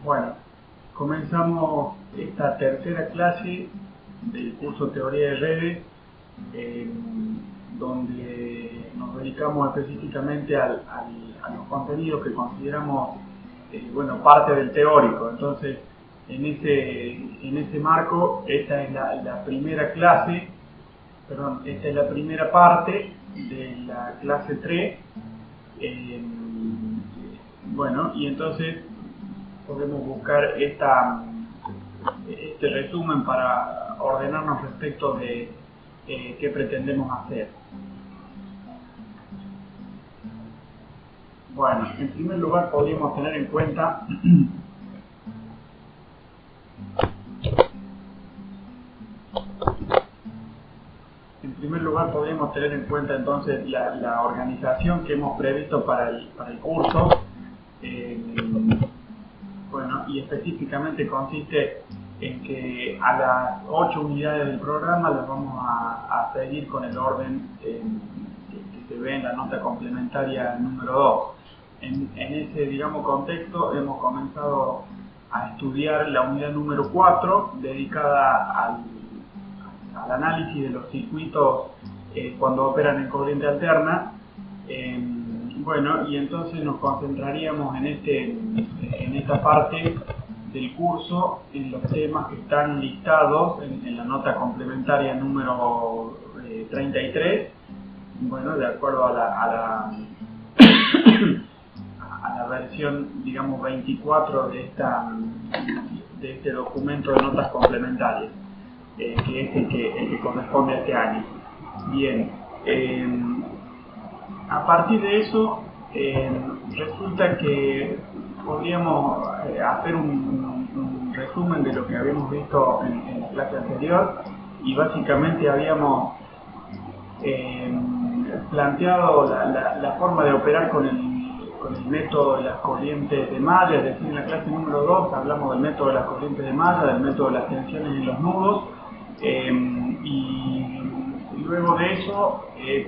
Bueno, comenzamos esta tercera clase del curso Teoría de Redes, donde nos dedicamos específicamente a los contenidos que consideramos parte del teórico. Entonces, en ese marco, esta es la primera clase, esta es la primera parte de la clase 3. Y entonces podemos buscar este resumen para ordenarnos respecto de qué pretendemos hacer. Bueno, en primer lugar podríamos tener en cuenta entonces la organización que hemos previsto para el curso. Y específicamente consiste en que a las 8 unidades del programa las vamos a seguir con el orden que se ve en la nota complementaria número 2. En ese, contexto hemos comenzado a estudiar la unidad número 4, dedicada al análisis de los circuitos cuando operan en corriente alterna. Y entonces nos concentraríamos en esta parte del curso en los temas que están listados en la nota complementaria número 33, de acuerdo a la versión 24 de este documento de notas complementarias, que es el que corresponde a este año. Bien. A partir de eso, resulta que podríamos hacer un resumen de lo que habíamos visto en la clase anterior, y básicamente habíamos planteado la forma de operar con el método de las corrientes de malla. Es decir, en la clase número 2 hablamos del método de las corrientes de malla, del método de las tensiones en los nudos, y luego de eso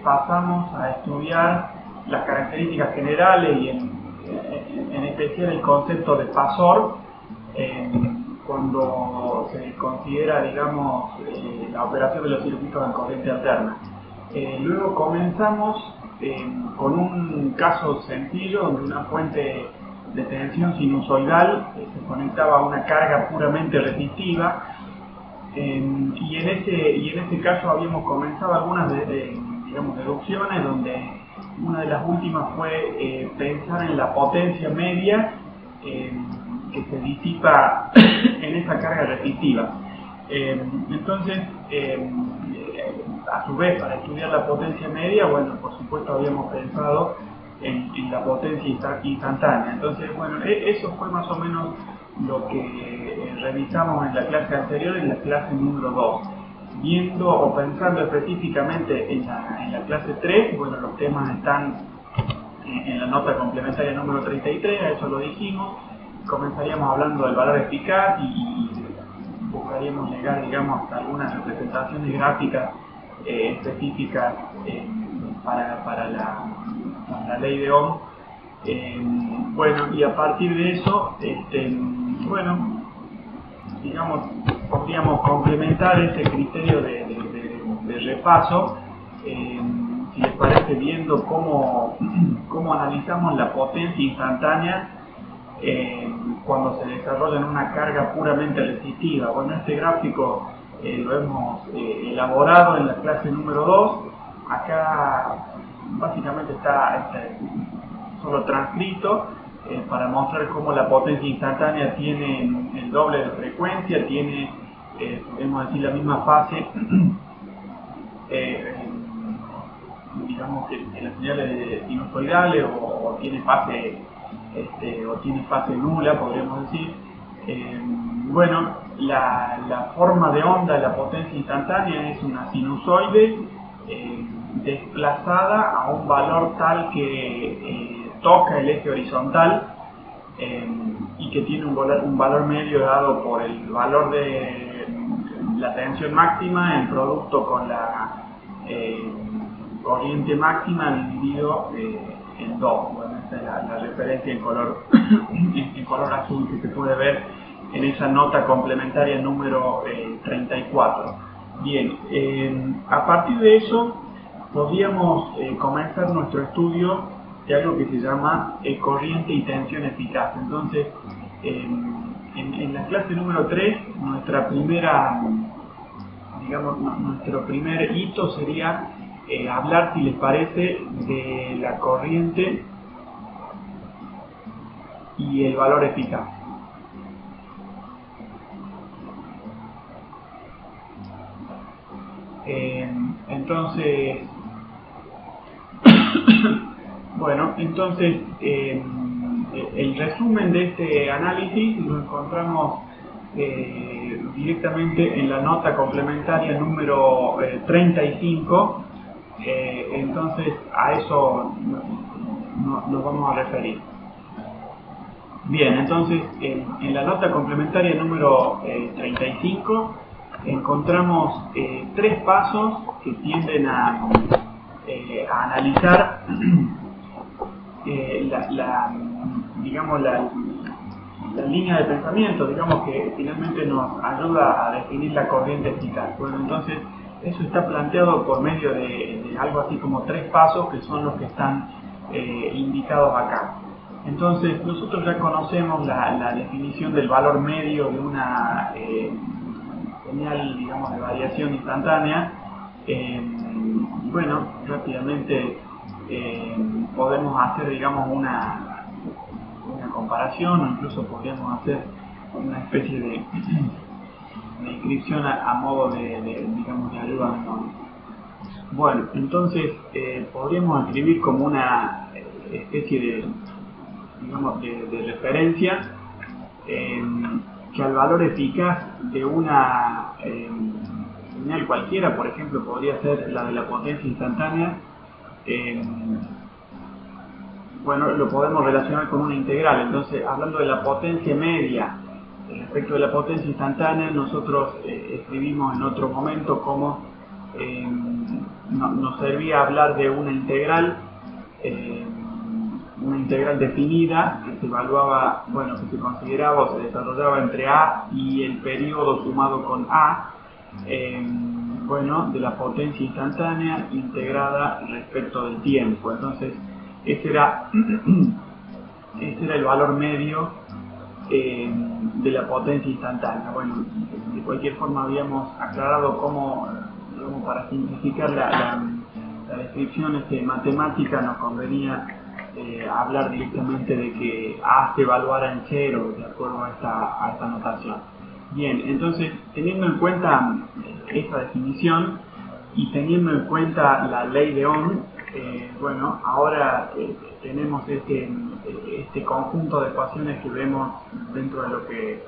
pasamos a estudiar las características generales y en especial el concepto de pasor cuando se considera, la operación de los circuitos en corriente alterna. Luego comenzamos con un caso sencillo donde una fuente de tensión sinusoidal se conectaba a una carga puramente resistiva. Y en ese caso habíamos comenzado algunas deducciones, donde una de las últimas fue pensar en la potencia media que se disipa en esa carga resistiva. Entonces, a su vez, para estudiar la potencia media, por supuesto habíamos pensado en la potencia instantánea. Entonces, eso fue más o menos lo que revisamos en la clase anterior, en la clase número 2. Viendo o pensando específicamente en la clase 3, los temas están en la nota complementaria número 33, a eso lo dijimos. Comenzaríamos hablando del valor eficaz y buscaríamos llegar, hasta algunas representaciones gráficas específicas para la ley de Ohm. Y a partir de eso, podríamos complementar ese criterio de repaso, si les parece, viendo cómo analizamos la potencia instantánea cuando se desarrolla en una carga puramente resistiva. Este gráfico lo hemos elaborado en la clase número 2. Acá básicamente está solo transcrito para mostrar cómo la potencia instantánea tiene el doble de frecuencia, tiene, podemos decir, la misma fase, que las señales sinusoidales, o tiene fase nula, podríamos decir. La forma de onda de la potencia instantánea es una sinusoide desplazada a un valor tal que toca el eje horizontal, y que tiene un valor medio dado por el valor de la tensión máxima en producto con la corriente máxima dividido en 2. Esta es la referencia en color color azul que se puede ver en esa nota complementaria número 34. Bien, a partir de eso podríamos comenzar nuestro estudio de algo que se llama corriente y tensión eficaz. Entonces, en la clase número 3, nuestro primer hito sería hablar, si les parece, de la corriente y el valor eficaz. Entonces, bueno, entonces el resumen de este análisis lo encontramos directamente en la nota complementaria número 35. Entonces a eso nos vamos a referir. Bien, entonces en la nota complementaria número 35 encontramos 3 pasos que tienden a analizar la línea de pensamiento, digamos, que finalmente nos ayuda a definir la corriente eficaz. Bueno, entonces eso está planteado por medio de algo así como 3 pasos que son los que están indicados acá. Entonces nosotros ya conocemos la definición del valor medio de una señal, digamos, de variación instantánea. Bueno, rápidamente podemos hacer, digamos, una comparación, o incluso podríamos hacer una especie de inscripción a modo digamos, de ayuda menor. Bueno, entonces podríamos escribir como una especie de, digamos, de referencia que al valor eficaz de una señal cualquiera, por ejemplo, podría ser la de la potencia instantánea, bueno, lo podemos relacionar con una integral. Entonces, hablando de la potencia media respecto de la potencia instantánea, nosotros escribimos en otro momento cómo nos servía hablar de una integral definida que se evaluaba, bueno, que se consideraba o se desarrollaba entre A y el periodo sumado con A, bueno, de la potencia instantánea integrada respecto del tiempo. Entonces, ese era el valor medio de la potencia instantánea. Bueno, de cualquier forma habíamos aclarado cómo, digamos, para simplificar la descripción matemática nos convenía hablar directamente de que A se evaluara en 0 de acuerdo a esta notación. Bien, entonces, teniendo en cuenta esta definición y teniendo en cuenta la ley de Ohm, bueno, ahora tenemos este conjunto de ecuaciones que vemos dentro de lo que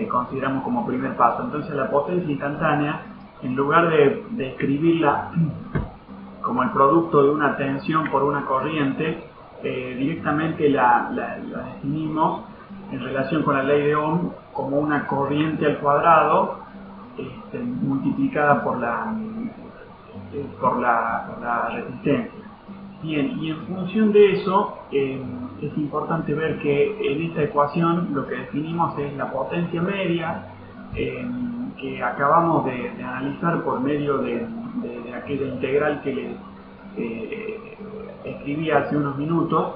consideramos como primer paso. Entonces, la potencia instantánea, en lugar de escribirla como el producto de una tensión por una corriente, directamente la definimos en relación con la ley de Ohm como una corriente al cuadrado multiplicada por la resistencia. Bien, y en función de eso es importante ver que en esta ecuación lo que definimos es la potencia media que acabamos de analizar por medio de aquella integral que les escribí hace unos minutos,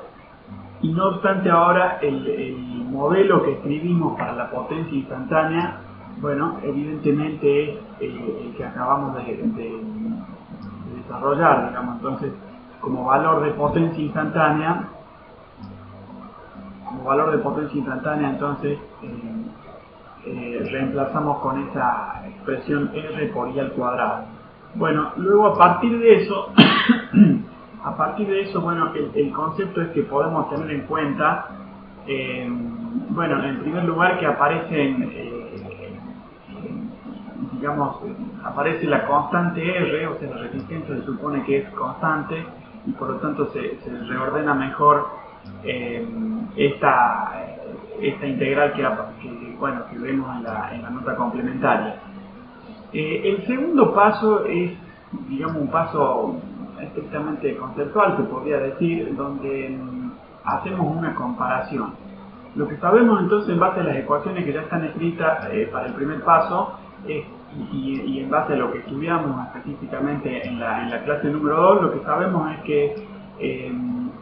y no obstante ahora el modelo que escribimos para la potencia instantánea, bueno, evidentemente es el que acabamos de desarrollar, digamos. Entonces, como valor de potencia instantánea, entonces reemplazamos con esa expresión R por I al cuadrado. Bueno, luego a partir de eso, bueno, el concepto es que podemos tener en cuenta, bueno, en primer lugar que aparecen, digamos, aparece la constante R, o sea, la resistencia se supone que es constante y por lo tanto se reordena mejor esta integral que vemos en la nota complementaria. El segundo paso es, digamos, un paso estrictamente conceptual, se podría decir, donde hacemos una comparación. Lo que sabemos entonces en base a las ecuaciones que ya están escritas para el primer paso y en base a lo que estudiamos específicamente en la clase número 2, lo que sabemos es que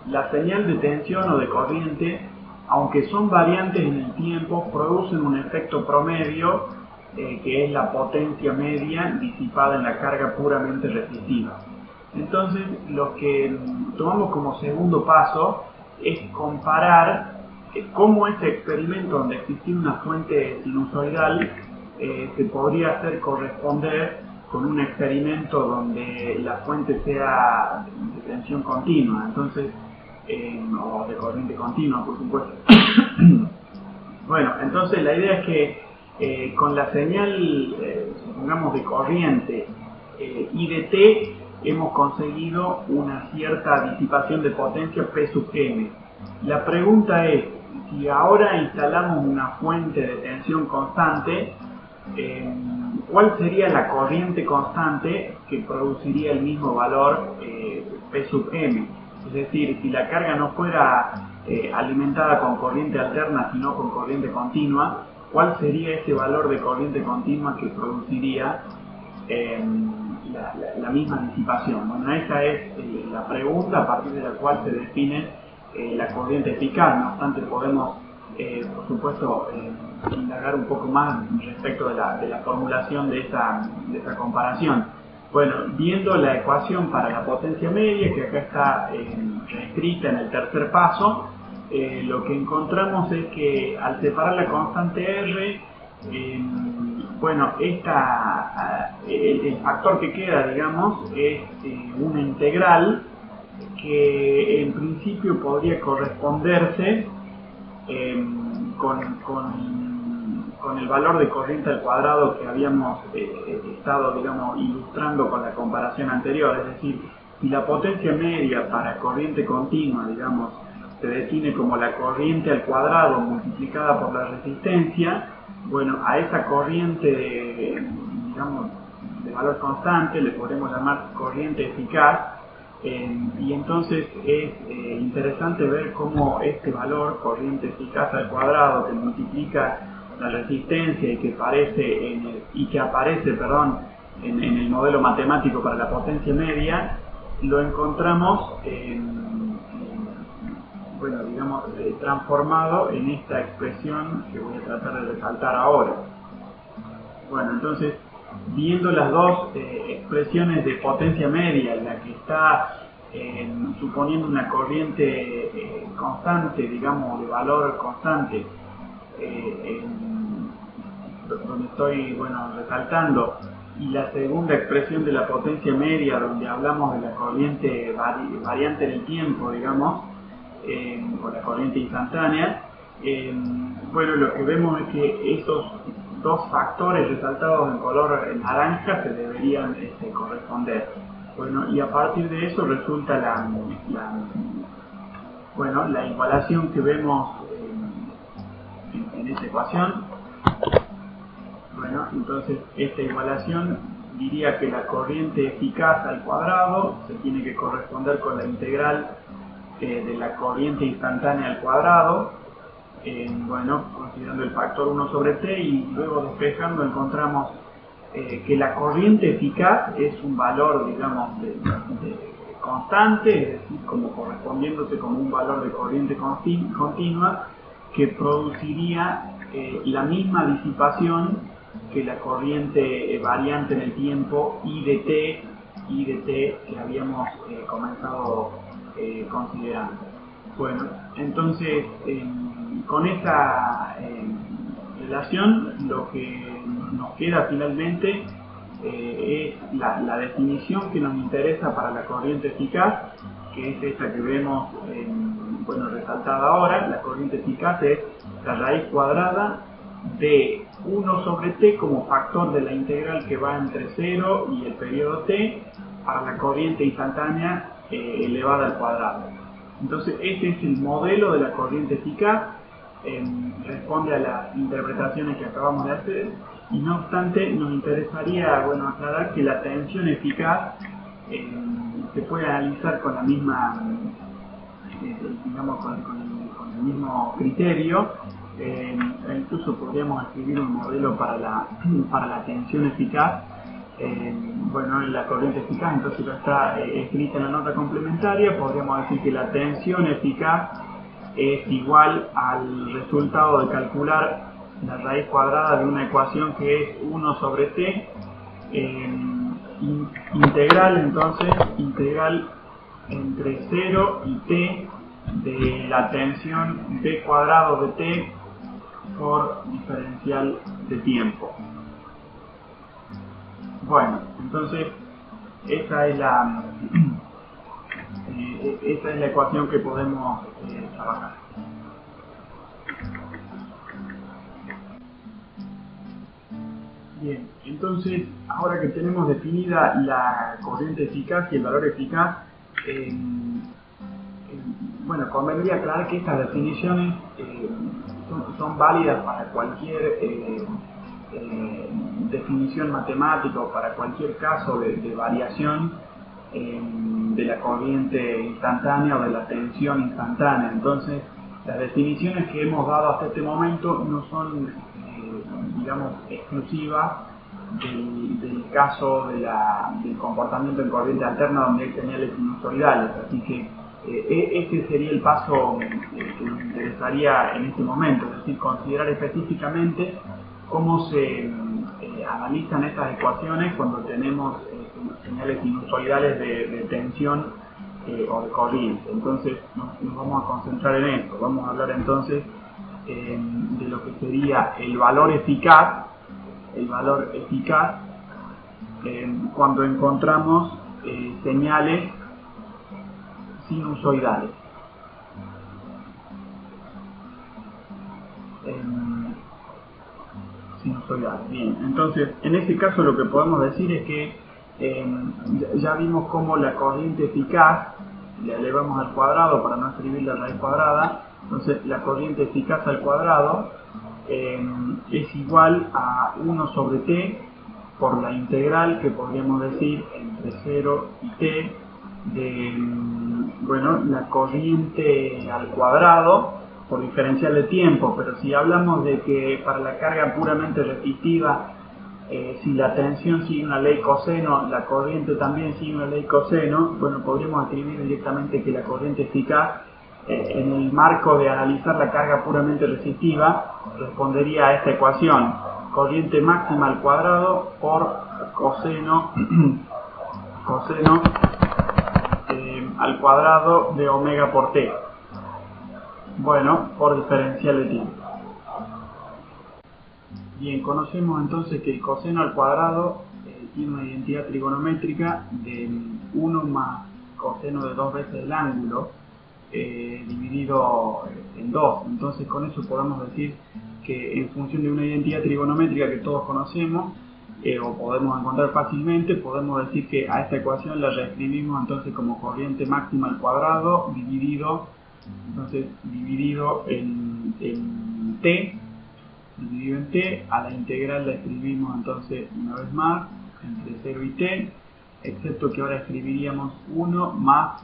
la señal de tensión o de corriente, aunque son variantes en el tiempo, producen un efecto promedio que es la potencia media disipada en la carga puramente resistiva. Entonces, lo que tomamos como segundo paso es comparar cómo ese experimento donde existía una fuente sinusoidal se podría hacer corresponder con un experimento donde la fuente sea de tensión continua, entonces, o de corriente continua, por supuesto. Bueno, entonces la idea es que con la señal, supongamos, de corriente I de T, hemos conseguido una cierta disipación de potencia P sub M. La pregunta es, si ahora instalamos una fuente de tensión constante, ¿cuál sería la corriente constante que produciría el mismo valor P sub M? Es decir, si la carga no fuera alimentada con corriente alterna, sino con corriente continua, ¿cuál sería ese valor de corriente continua que produciría la misma disipación? Bueno, esa es la pregunta a partir de la cual se define la corriente eficaz. No obstante, podemos, por supuesto, indagar un poco más respecto de la formulación de esa comparación. Bueno, viendo la ecuación para la potencia media, que acá está reescrita en el tercer paso, lo que encontramos es que al separar la constante R, bueno, el factor que queda, digamos, es una integral que en principio podría corresponderse con el valor de corriente al cuadrado que habíamos estado, digamos, ilustrando con la comparación anterior. Es decir, si la potencia media para corriente continua, digamos, se define como la corriente al cuadrado multiplicada por la resistencia, bueno, a esa corriente, digamos, de valor constante le podemos llamar corriente eficaz. Y entonces es interesante ver cómo este valor, corriente eficaz al cuadrado, que multiplica la resistencia y que aparece en el modelo matemático para la potencia media, lo encontramos bueno, digamos, transformado en esta expresión que voy a tratar de resaltar ahora. Bueno, entonces, viendo las dos expresiones de potencia media, la que está suponiendo una corriente constante, digamos, de valor constante, donde estoy, bueno, resaltando, y la segunda expresión de la potencia media, donde hablamos de la corriente variante en el tiempo, digamos, o la corriente instantánea, bueno, lo que vemos es que esos dos factores resaltados en color naranja se deberían corresponder. Bueno, y a partir de eso resulta la igualación que vemos en esta ecuación. Bueno, entonces esta igualación diría que la corriente eficaz al cuadrado se tiene que corresponder con la integral de la corriente instantánea al cuadrado, bueno, considerando el factor 1 sobre t, y luego despejando encontramos que la corriente eficaz es un valor, digamos, de constante, es decir, como correspondiéndose como un valor de corriente continua, que produciría la misma disipación que la corriente variante en el tiempo I de t que habíamos comenzado considerando. Bueno, entonces con esta relación lo que nos queda finalmente es la definición que nos interesa para la corriente eficaz, que es esta que vemos bueno, resaltada ahora. La corriente eficaz es la raíz cuadrada de 1 sobre t como factor de la integral que va entre 0 y el periodo t para la corriente instantánea elevada al cuadrado. Entonces este es el modelo de la corriente eficaz, responde a las interpretaciones que acabamos de hacer, y no obstante nos interesaría, bueno, aclarar que la tensión eficaz se puede analizar con la misma, digamos, con el mismo criterio. Incluso podríamos escribir un modelo para la tensión eficaz. Bueno, en la corriente eficaz, entonces ya está escrita en la nota complementaria. Podríamos decir que la tensión eficaz es igual al resultado de calcular la raíz cuadrada de una ecuación que es 1 sobre t, integral, entonces, integral entre 0 y t de la tensión b cuadrado de t por diferencial de tiempo. Bueno, entonces esa es la ecuación que podemos trabajar. Bien, entonces ahora que tenemos definida la corriente eficaz y el valor eficaz, bueno, convendría aclarar que estas definiciones son válidas para cualquier definición matemática o para cualquier caso de variación de la corriente instantánea o de la tensión instantánea. Entonces, las definiciones que hemos dado hasta este momento no son, digamos, exclusivas del caso del comportamiento en corriente alterna donde hay señales sinusoidales. Así que este sería el paso que nos interesaría en este momento, es decir, considerar específicamente cómo se analizan estas ecuaciones cuando tenemos señales sinusoidales de tensión o de corriente. Entonces nos vamos a concentrar en esto. Vamos a hablar entonces de lo que sería el valor eficaz cuando encontramos señales sinusoidales. Bien, entonces en este caso lo que podemos decir es que ya vimos cómo la corriente eficaz la elevamos al cuadrado para no escribir la raíz cuadrada. Entonces la corriente eficaz al cuadrado es igual a 1 sobre t por la integral que podríamos decir entre 0 y t de bueno, la corriente al cuadrado por diferencial de tiempo. Pero si hablamos de que para la carga puramente resistiva, si la tensión sigue una ley coseno, la corriente también sigue una ley coseno, bueno, podríamos escribir directamente que la corriente eficaz en el marco de analizar la carga puramente resistiva respondería a esta ecuación: corriente máxima al cuadrado por coseno al cuadrado de omega por t. Bueno, por diferencial de tiempo. Bien, conocemos entonces que el coseno al cuadrado tiene una identidad trigonométrica de 1 más coseno de 2 veces el ángulo dividido en 2. Entonces con eso podemos decir que en función de una identidad trigonométrica que todos conocemos o podemos encontrar fácilmente, podemos decir que a esta ecuación la reescribimos entonces como corriente máxima al cuadrado dividido en t. Dividido en t, a la integral la escribimos entonces una vez más entre 0 y t, excepto que ahora escribiríamos 1 más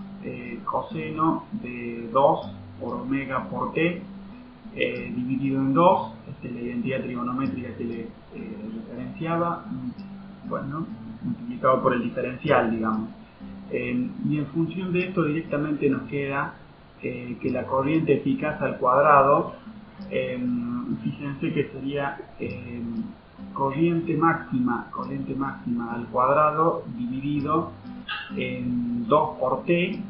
coseno de 2 por omega por t dividido en 2. Esta es la identidad trigonométrica que le referenciaba, bueno, multiplicado por el diferencial, digamos. Y en función de esto directamente nos queda que la corriente eficaz al cuadrado, fíjense que sería corriente máxima al cuadrado dividido en 2 por t,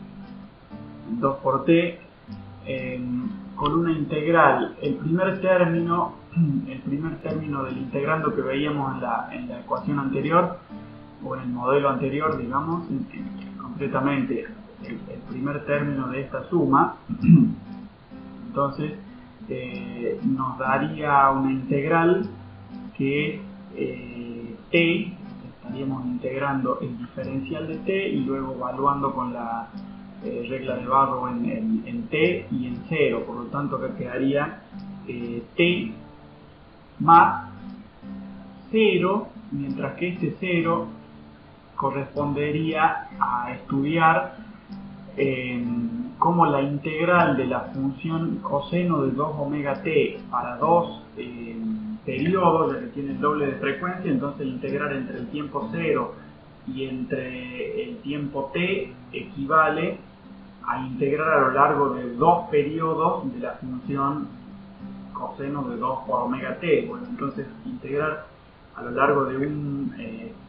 con una integral. El primer término del integrando que veíamos en la ecuación anterior o en el modelo anterior, digamos, concretamente el primer término de esta suma, entonces nos daría una integral que es t. Estaríamos integrando el diferencial de t y luego evaluando con la regla de Barrow en t y en 0. Por lo tanto acá quedaría t más 0, mientras que este 0 correspondería a estudiar cómo la integral de la función coseno de 2 omega t para dos periodos, ya que tiene el doble de frecuencia, entonces integrar entre el tiempo 0 y entre el tiempo t equivale a integrar a lo largo de dos periodos de la función coseno de 2 por omega t. Bueno, entonces integrar a lo largo de un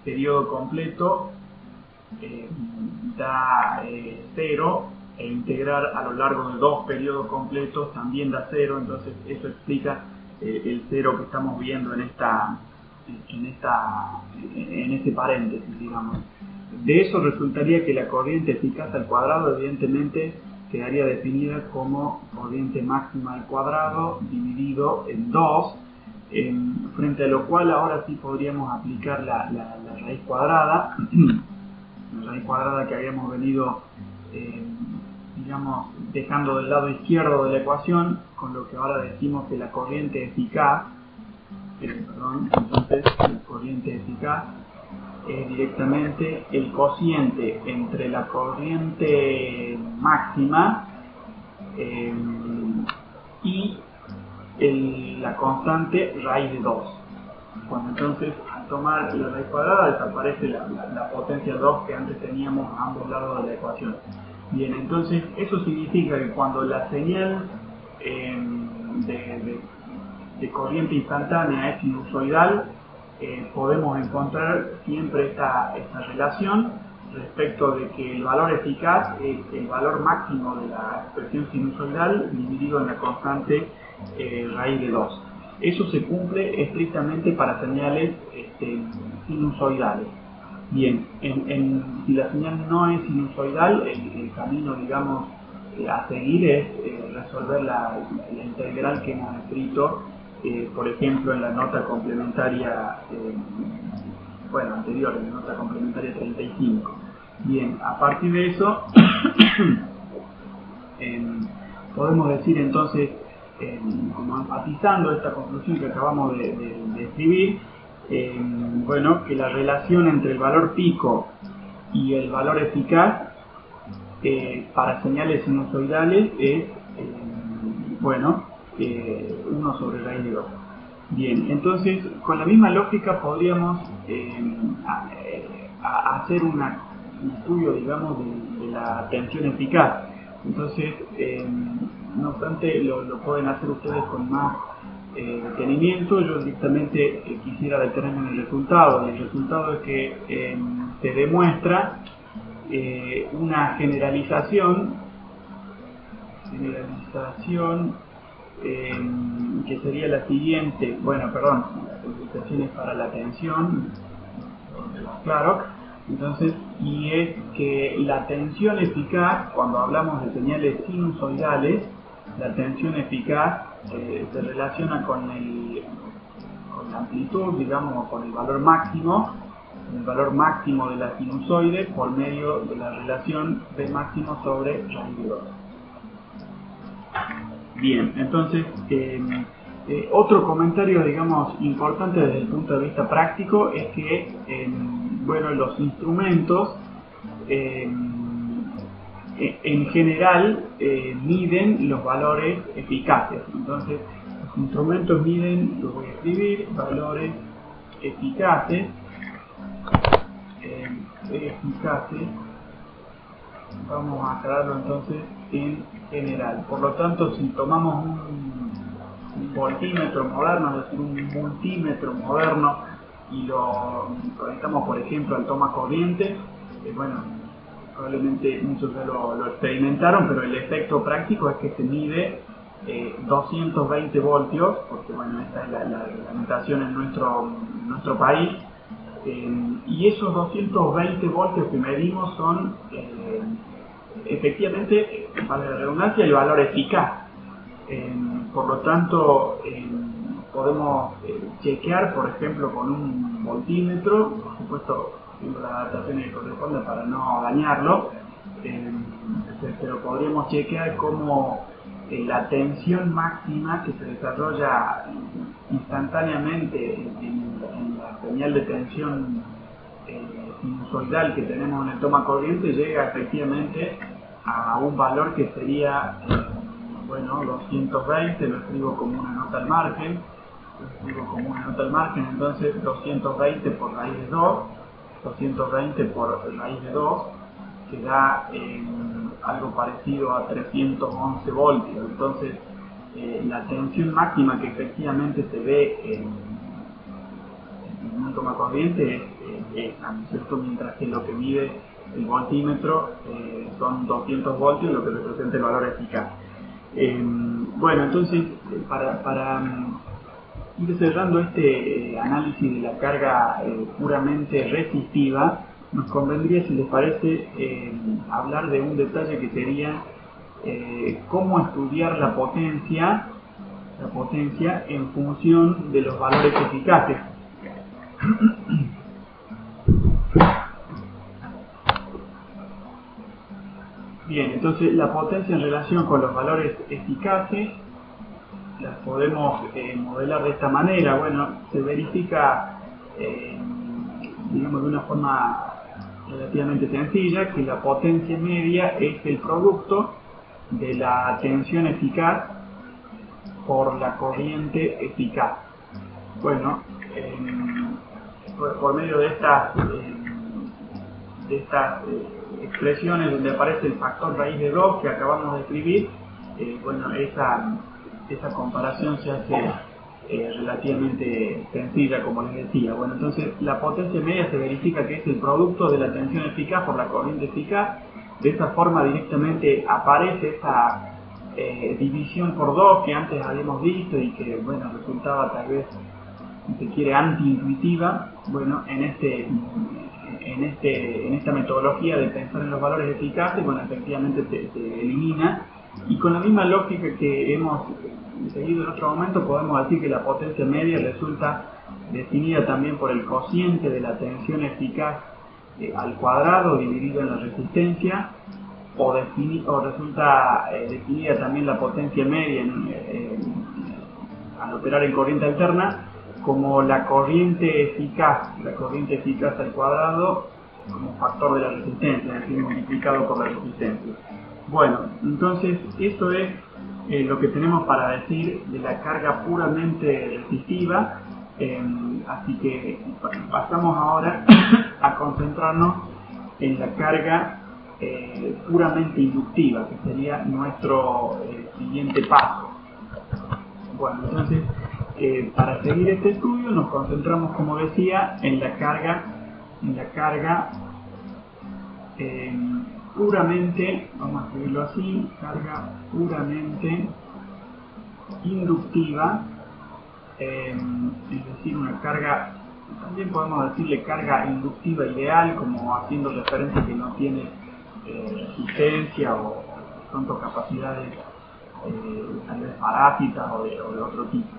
periodo completo da 0, e integrar a lo largo de dos periodos completos también da 0, entonces eso explica el 0 que estamos viendo en este paréntesis, digamos. De eso resultaría que la corriente eficaz al cuadrado evidentemente quedaría definida como corriente máxima al cuadrado dividido en 2, frente a lo cual ahora sí podríamos aplicar la raíz cuadrada, la raíz cuadrada que habíamos venido digamos, dejando del lado izquierdo de la ecuación, con lo que ahora decimos que la corriente eficaz, entonces la corriente eficaz es directamente el cociente entre la corriente máxima y la constante raíz de 2. Bueno, entonces al tomar la raíz cuadrada desaparece la potencia 2 que antes teníamos a ambos lados de la ecuación. Bien, entonces eso significa que cuando la señal de corriente instantánea es sinusoidal, podemos encontrar siempre esta relación respecto de que el valor eficaz es el valor máximo de la expresión sinusoidal dividido en la constante raíz de 2. Eso se cumple estrictamente para señales sinusoidales. Bien, si la señal no es sinusoidal, el camino, digamos, a seguir es resolver la integral que hemos escrito, por ejemplo, en la nota complementaria, anterior, en la nota complementaria 35. Bien, a partir de eso, podemos decir entonces, como enfatizando esta conclusión que acabamos de escribir, que la relación entre el valor pico y el valor eficaz para señales sinusoidales es 1 sobre raíz de 2. Bien, entonces con la misma lógica podríamos hacer un estudio, digamos, de la tensión eficaz. Entonces, no obstante, lo pueden hacer ustedes con más detenimiento. Yo directamente quisiera detenerme en el resultado. El resultado es que se demuestra una generalización que sería la siguiente. La generalización es para la tensión, claro. Entonces, y es que la tensión eficaz, cuando hablamos de señales sinusoidales, la tensión eficaz se relaciona con la amplitud, digamos, o con el valor máximo de la sinusoide por medio de la relación B máximo sobre raíz de 2. Bien, entonces, otro comentario, digamos, importante desde el punto de vista práctico es que, los instrumentos en general miden los valores eficaces. Entonces, los instrumentos miden, lo voy a escribir, valores eficaces, vamos a aclararlo entonces en general. Por lo tanto, si tomamos un voltímetro moderno, es decir, un multímetro moderno, y lo conectamos, por ejemplo, al toma corriente, probablemente muchos ya lo experimentaron, pero el efecto práctico es que se mide 220 voltios, porque esta es la reglamentación en nuestro país, y esos 220 voltios que medimos son efectivamente, para la redundancia, el valor eficaz. Por lo tanto, podemos chequear, por ejemplo, con un voltímetro, por supuesto, haciendo la adaptación que corresponde para no dañarlo, pero podríamos chequear cómo la tensión máxima que se desarrolla instantáneamente en la señal de tensión sinusoidal que tenemos en el toma corriente llega efectivamente a un valor que sería, bueno, 220, lo escribo como una nota al margen, entonces 220 por raíz de 2, 220 por raíz de 2, que da algo parecido a 311 voltios. Entonces la tensión máxima que efectivamente se ve en un toma corriente es esa, ¿no es cierto? Mientras que lo que mide el voltímetro son 200 voltios, lo que representa el valor eficaz. Bueno, entonces para ir cerrando este análisis de la carga puramente resistiva, nos convendría, si les parece, hablar de un detalle que sería cómo estudiar la potencia en función de los valores eficaces. Bien, entonces la potencia en relación con los valores eficaces las podemos modelar de esta manera. Bueno, se verifica, digamos, de una forma relativamente sencilla, que la potencia media es el producto de la tensión eficaz por la corriente eficaz. Bueno, por medio de estas expresiones donde aparece el factor raíz de 2 que acabamos de escribir, bueno, esa comparación se hace relativamente sencilla, como les decía. Bueno, entonces la potencia media se verifica que es el producto de la tensión eficaz por la corriente eficaz. De esta forma directamente aparece esa división por 2 que antes habíamos visto y que, bueno, resultaba tal vez, si se quiere, antiintuitiva. Bueno, en esta metodología de pensar en los valores eficaces, bueno, efectivamente se elimina, y con la misma lógica que hemos seguido en otro momento, podemos decir que la potencia media resulta definida también por el cociente de la tensión eficaz al cuadrado dividido en la resistencia, o resulta definida también la potencia media al operar en corriente alterna como la corriente eficaz al cuadrado como factor de la resistencia, es decir, multiplicado por la resistencia. Bueno, entonces eso es lo que tenemos para decir de la carga puramente resistiva, así que pasamos ahora a concentrarnos en la carga puramente inductiva, que sería nuestro siguiente paso. Bueno, entonces para seguir este estudio nos concentramos, como decía, en la carga puramente, vamos a escribirlo así, carga puramente inductiva, es decir, una carga, también podemos decirle carga inductiva ideal, como haciendo referencia que no tiene resistencia o pronto capacidades tal vez parásitas o de otro tipo.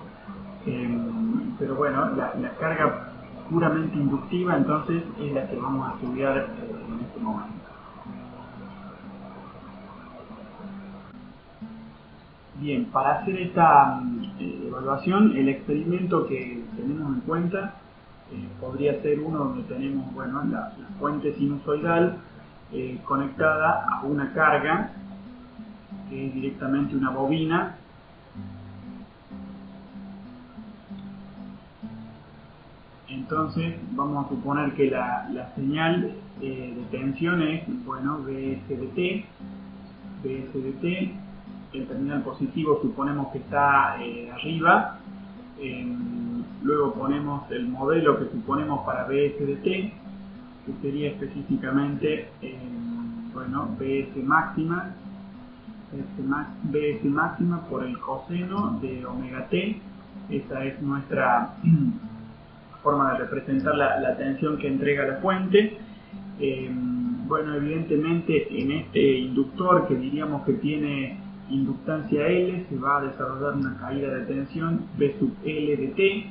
Pero bueno, la carga puramente inductiva entonces es la que vamos a estudiar en este momento. Bien, para hacer esta evaluación, el experimento que tenemos en cuenta podría ser uno donde tenemos, bueno, la fuente sinusoidal conectada a una carga que es directamente una bobina. Entonces vamos a suponer que la señal de tensión es, bueno, BSDT. El terminal positivo suponemos que está arriba. Luego ponemos el modelo que suponemos para BSDT, que sería específicamente, bueno, BS máxima por el coseno de omega t. Esa es nuestra forma de representar la tensión que entrega la fuente. Bueno, evidentemente en este inductor, que diríamos que tiene inductancia L, se va a desarrollar una caída de tensión B sub L de T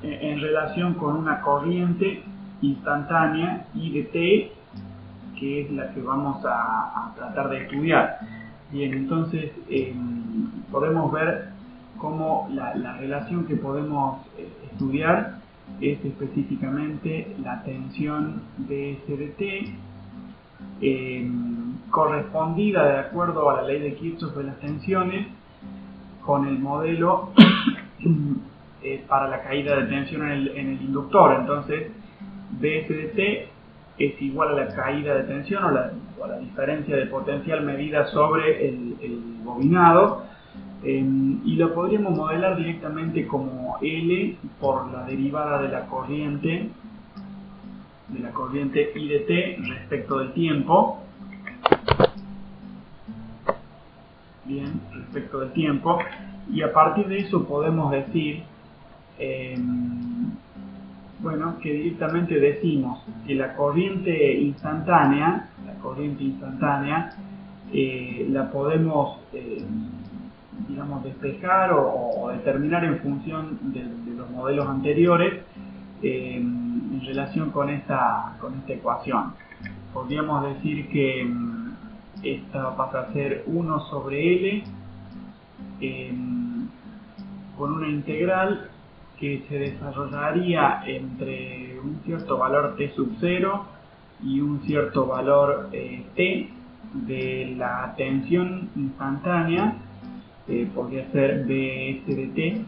en relación con una corriente instantánea I de T, que es la que vamos a tratar de estudiar. Bien, entonces podemos ver cómo la relación que podemos estudiar es específicamente la tensión BS de T correspondida de acuerdo a la ley de Kirchhoff de las tensiones con el modelo para la caída de tensión en el inductor. Entonces Bs de T es igual a la caída de tensión o a la diferencia de potencial medida sobre el bobinado, y lo podríamos modelar directamente como L por la derivada de la corriente I de T respecto del tiempo. Bien, respecto del tiempo, y a partir de eso podemos decir bueno, que directamente decimos que la corriente instantánea la podemos digamos despejar o determinar en función de los modelos anteriores en relación con esta ecuación. Podríamos decir que esta pasa a ser 1 sobre L con una integral que se desarrollaría entre un cierto valor t sub 0 y un cierto valor t de la tensión instantánea, podría ser Bs de t,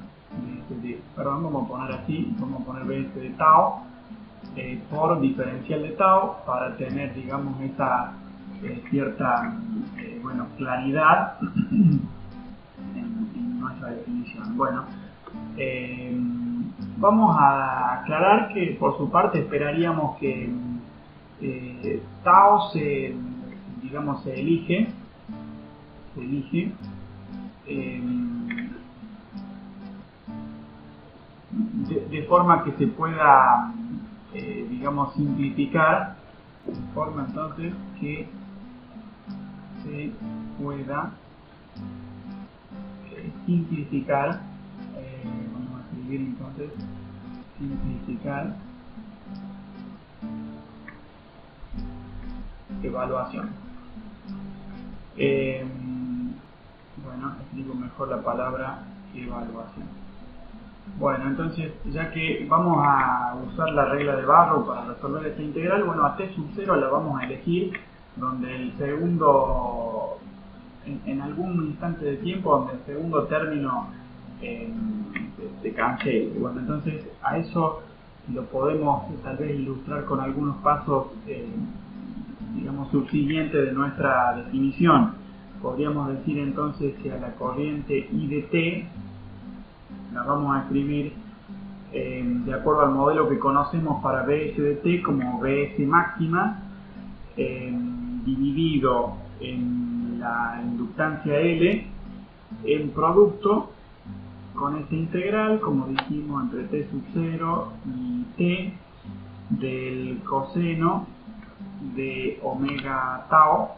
perdón, vamos a poner así, vamos a poner Bs de tau por diferencial de tau para tener, digamos, esa cierta bueno, claridad en nuestra definición. Bueno, vamos a aclarar que por su parte esperaríamos que tau se elige de forma que se pueda digamos simplificar, de forma entonces que se pueda simplificar, vamos a escribir entonces simplificar evaluación. Bueno, escribo mejor la palabra evaluación. Bueno, entonces, ya que vamos a usar la regla de Barrow para resolver esta integral, bueno, a t sub 0 la vamos a elegir donde el segundo, en algún instante de tiempo donde el segundo término se cancele. Bueno, entonces a eso lo podemos tal vez ilustrar con algunos pasos digamos subsiguientes de nuestra definición. Podríamos decir entonces que a la corriente I de T la vamos a escribir de acuerdo al modelo que conocemos para Bs de T como Bs máxima dividido en la inductancia L en producto con esta integral, como dijimos, entre t sub 0 y t del coseno de omega tau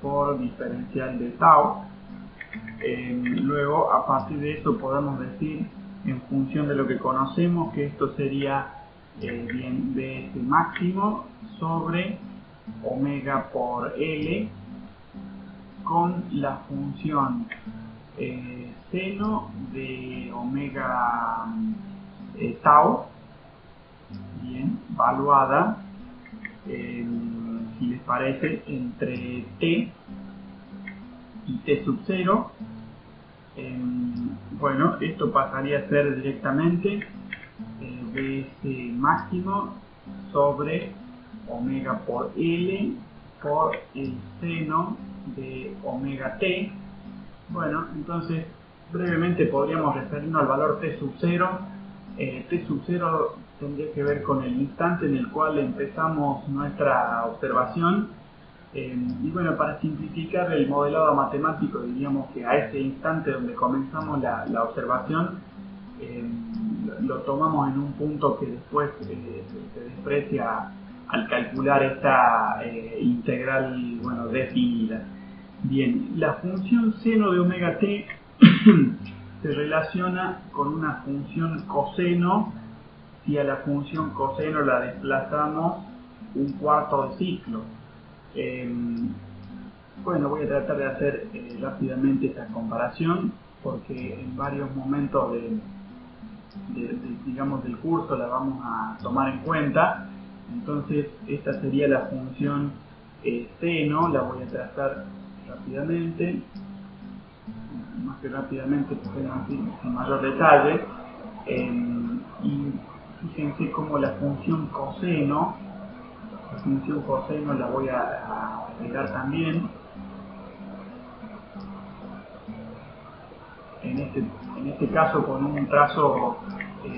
por diferencial de tau. Luego, a partir de eso podemos decir, en función de lo que conocemos, que esto sería bien Bs máximo sobre omega por L con la función seno de omega tau, bien, valuada, si les parece, entre t y t sub 0. Bueno, esto pasaría a ser directamente Bs máximo sobre omega por L por el seno de omega t. Bueno, entonces brevemente podríamos referirnos al valor t sub 0. T sub 0 tendría que ver con el instante en el cual empezamos nuestra observación. Y bueno, para simplificar el modelado matemático, diríamos que a ese instante donde comenzamos la observación, lo tomamos en un punto que después se desprecia al calcular esta integral, bueno, definida. Bien, la función seno de omega t se relaciona con una función coseno si a la función coseno la desplazamos un cuarto de ciclo. Bueno, voy a tratar de hacer rápidamente esta comparación porque en varios momentos digamos del curso la vamos a tomar en cuenta. Entonces esta sería la función seno, la voy a trazar rápidamente, más que rápidamente, porque en mayor detalle, y fíjense cómo la función coseno la voy a agregar también en este caso con un trazo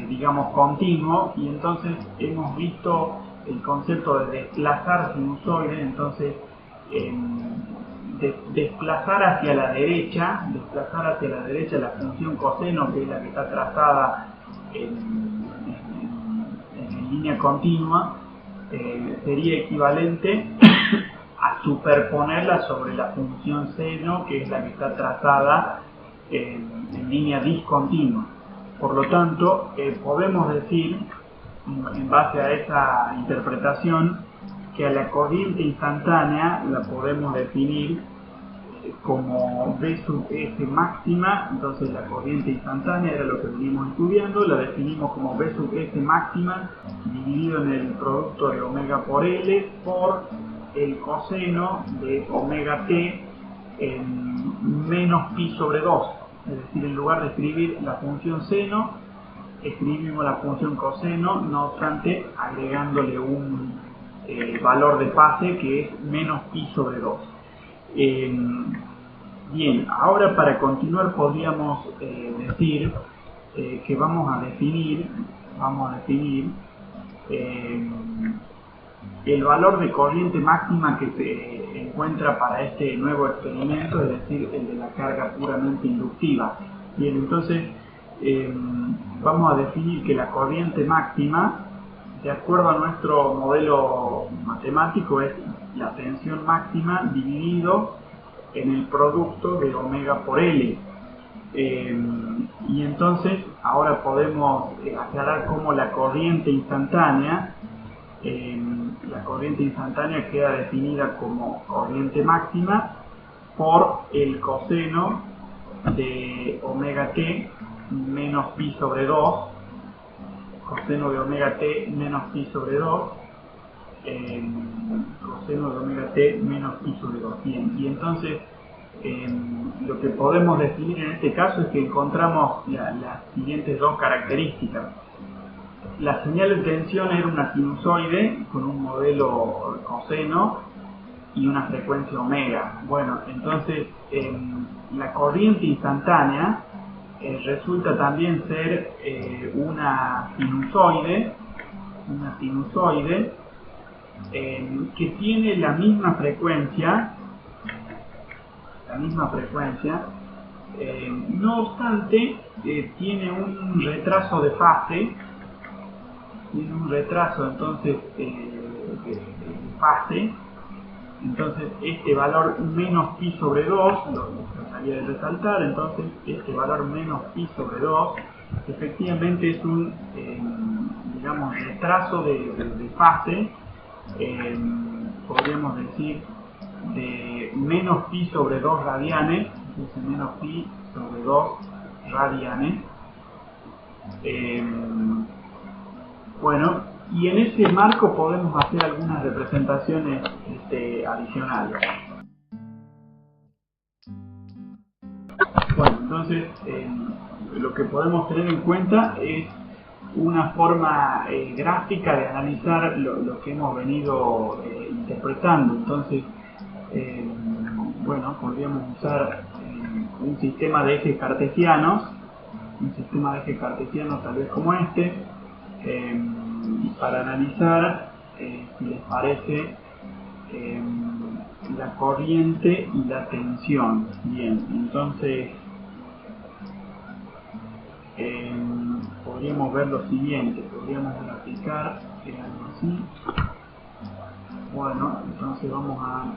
digamos continuo, y entonces hemos visto el concepto de desplazar sinusoide. Entonces desplazar hacia la derecha la función coseno, que es la que está trazada en línea continua, sería equivalente a superponerla sobre la función seno, que es la que está trazada en línea discontinua. Por lo tanto, podemos decir, en base a esa interpretación, que a la corriente instantánea la podemos definir como V sub S máxima. Entonces la corriente instantánea era lo que venimos estudiando, la definimos como V sub S máxima dividido en el producto de omega por L por el coseno de omega t en menos pi sobre 2. Es decir, en lugar de escribir la función seno, escribimos la función coseno, no obstante agregándole un valor de fase que es menos pi sobre 2. Bien, ahora para continuar podríamos decir que vamos a definir el valor de corriente máxima que se encuentra para este nuevo experimento, es decir, el de la carga puramente inductiva. Bien, entonces vamos a definir que la corriente máxima, de acuerdo a nuestro modelo matemático, es la tensión máxima dividido en el producto de omega por L. Y entonces ahora podemos aclarar cómo la corriente instantánea queda definida como corriente máxima por el coseno de omega t menos pi sobre 2, coseno de omega t menos pi sobre 2, coseno de omega t menos pi sobre 2. Bien, y entonces lo que podemos definir en este caso es que encontramos las siguientes dos características. La señal de tensión era una sinusoide con un modelo coseno y una frecuencia omega. Bueno, entonces la corriente instantánea resulta también ser una sinusoide que tiene la misma frecuencia, no obstante tiene un retraso de fase, entonces de fase. Entonces este valor menos pi sobre 2, lo trataría de resaltar. Entonces este valor menos pi sobre 2 efectivamente es un digamos retraso de fase, podríamos decir de menos pi sobre 2 radianes. Entonces menos pi sobre 2 radianes. Bueno, y en ese marco podemos hacer algunas representaciones adicionales. Bueno, entonces lo que podemos tener en cuenta es una forma gráfica de analizar lo que hemos venido interpretando. Entonces, bueno, podríamos usar un sistema de ejes cartesianos, tal vez como este, para analizar, si les parece, la corriente y la tensión. Bien, entonces podríamos ver lo siguiente, podríamos graficar algo así. Bueno, entonces vamos a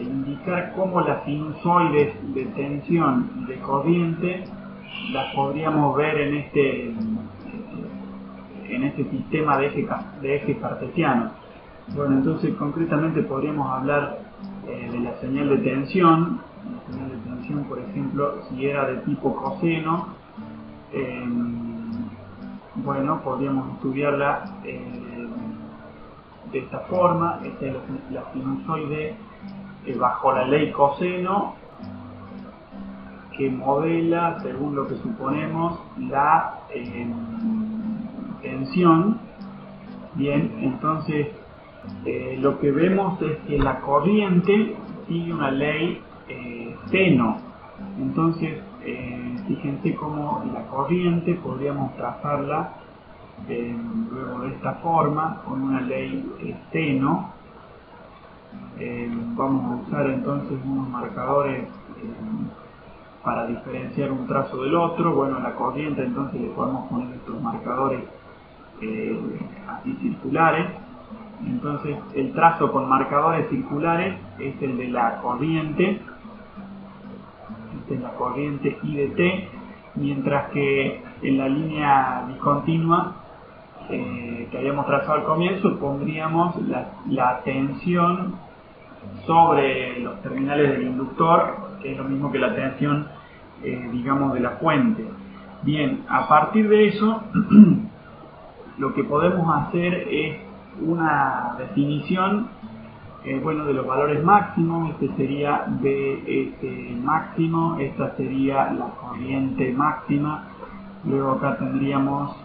indicar cómo las sinusoides de tensión y de corriente las podríamos ver en este sistema de ejes cartesianos. Bueno, entonces concretamente podríamos hablar de la señal de tensión. La señal de tensión, por ejemplo, si era de tipo coseno, bueno, podríamos estudiarla de esta forma. Esta es la sinusoide bajo la ley coseno, que modela, según lo que suponemos, la tensión. Bien, entonces lo que vemos es que la corriente sigue una ley seno. Entonces, fíjense cómo la corriente podríamos trazarla luego de esta forma, con una ley seno. Vamos a usar entonces unos marcadores para diferenciar un trazo del otro. Bueno, a la corriente entonces le podemos poner estos marcadores así circulares. Entonces el trazo con marcadores circulares es el de la corriente. Esta es la corriente I de T, mientras que en la línea discontinua que habíamos trazado al comienzo pondríamos la tensión sobre los terminales del inductor, que es lo mismo que la tensión digamos de la fuente. Bien, a partir de eso lo que podemos hacer es una definición bueno, de los valores máximos. Este sería BS máximo, esta sería la corriente máxima. Luego acá tendríamos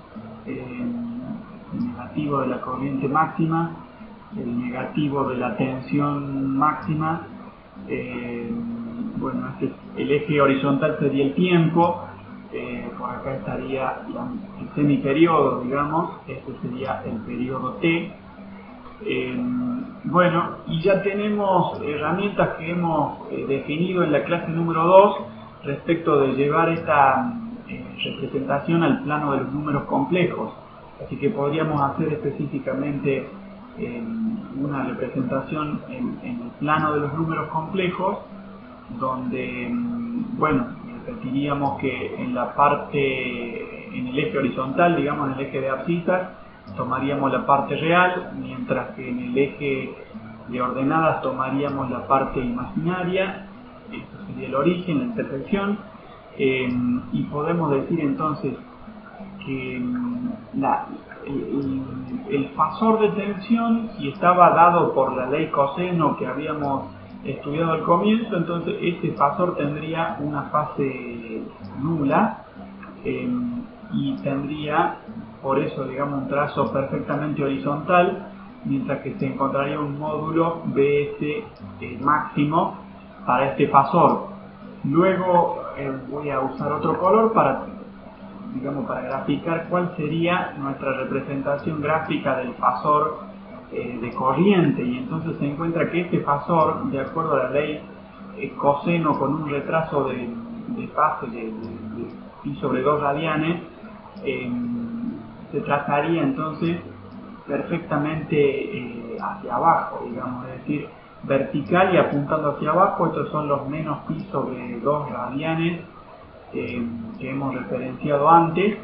el negativo de la corriente máxima, el negativo de la tensión máxima. Bueno, este es el eje horizontal, sería el tiempo. Por acá estaría el semiperiodo, digamos. Este sería el periodo T. Bueno, y ya tenemos herramientas que hemos definido en la clase número 2 respecto de llevar esta representación al plano de los números complejos. Así que podríamos hacer específicamente una representación en el plano de los números complejos, donde, bueno, repetiríamos que en la parte, en el eje horizontal, digamos, en el eje de abscisas, tomaríamos la parte real, mientras que en el eje de ordenadas tomaríamos la parte imaginaria. Esto sería el origen, la intersección. Y podemos decir entonces que el fasor de tensión, si estaba dado por la ley coseno que habíamos estudiado al comienzo, entonces este fasor tendría una fase nula y tendría, por eso, digamos, un trazo perfectamente horizontal, mientras que se encontraría un módulo BS máximo para este fasor. Luego voy a usar otro color para, digamos, para graficar cuál sería nuestra representación gráfica del fasor de corriente. Y entonces se encuentra que este fasor, de acuerdo a la ley coseno con un retraso de fase de pi sobre 2 radianes, se trazaría entonces perfectamente hacia abajo, digamos, es decir, vertical y apuntando hacia abajo. Estos son los menos pi sobre 2 radianes que hemos referenciado antes.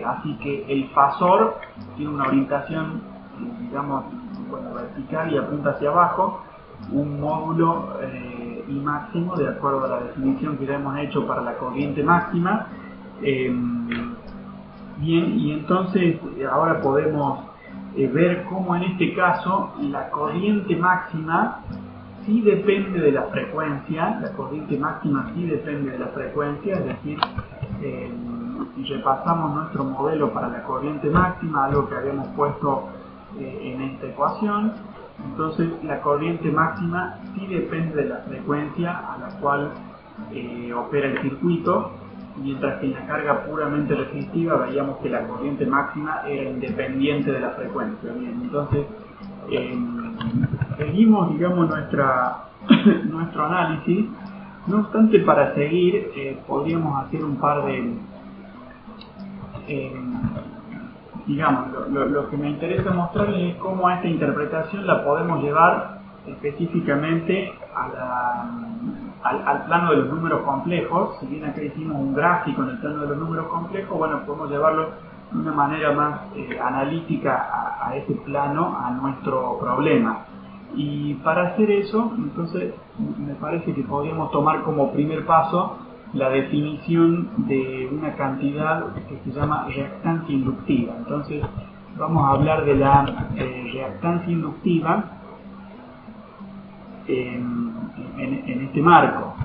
Así que el fasor tiene una orientación, digamos, bueno, vertical y apunta hacia abajo, un módulo I máximo, de acuerdo a la definición que ya hemos hecho para la corriente máxima. Bien, y entonces ahora podemos ver cómo en este caso la corriente máxima sí depende de la frecuencia. La corriente máxima sí depende de la frecuencia, es decir, si repasamos nuestro modelo para la corriente máxima, algo que habíamos puesto en esta ecuación, entonces la corriente máxima sí depende de la frecuencia a la cual opera el circuito, mientras que en la carga puramente resistiva veíamos que la corriente máxima era independiente de la frecuencia. Bien, entonces seguimos, digamos, nuestro análisis. No obstante, para seguir podríamos hacer un par de digamos, lo que me interesa mostrarles es cómo a esta interpretación la podemos llevar específicamente al plano de los números complejos. Si bien acá hicimos un gráfico en el plano de los números complejos, bueno, podemos llevarlo de una manera más analítica a ese plano, a nuestro problema. Y para hacer eso, entonces, me parece que podríamos tomar como primer paso la definición de una cantidad que se llama reactancia inductiva. Entonces, vamos a hablar de la reactancia inductiva en este marco.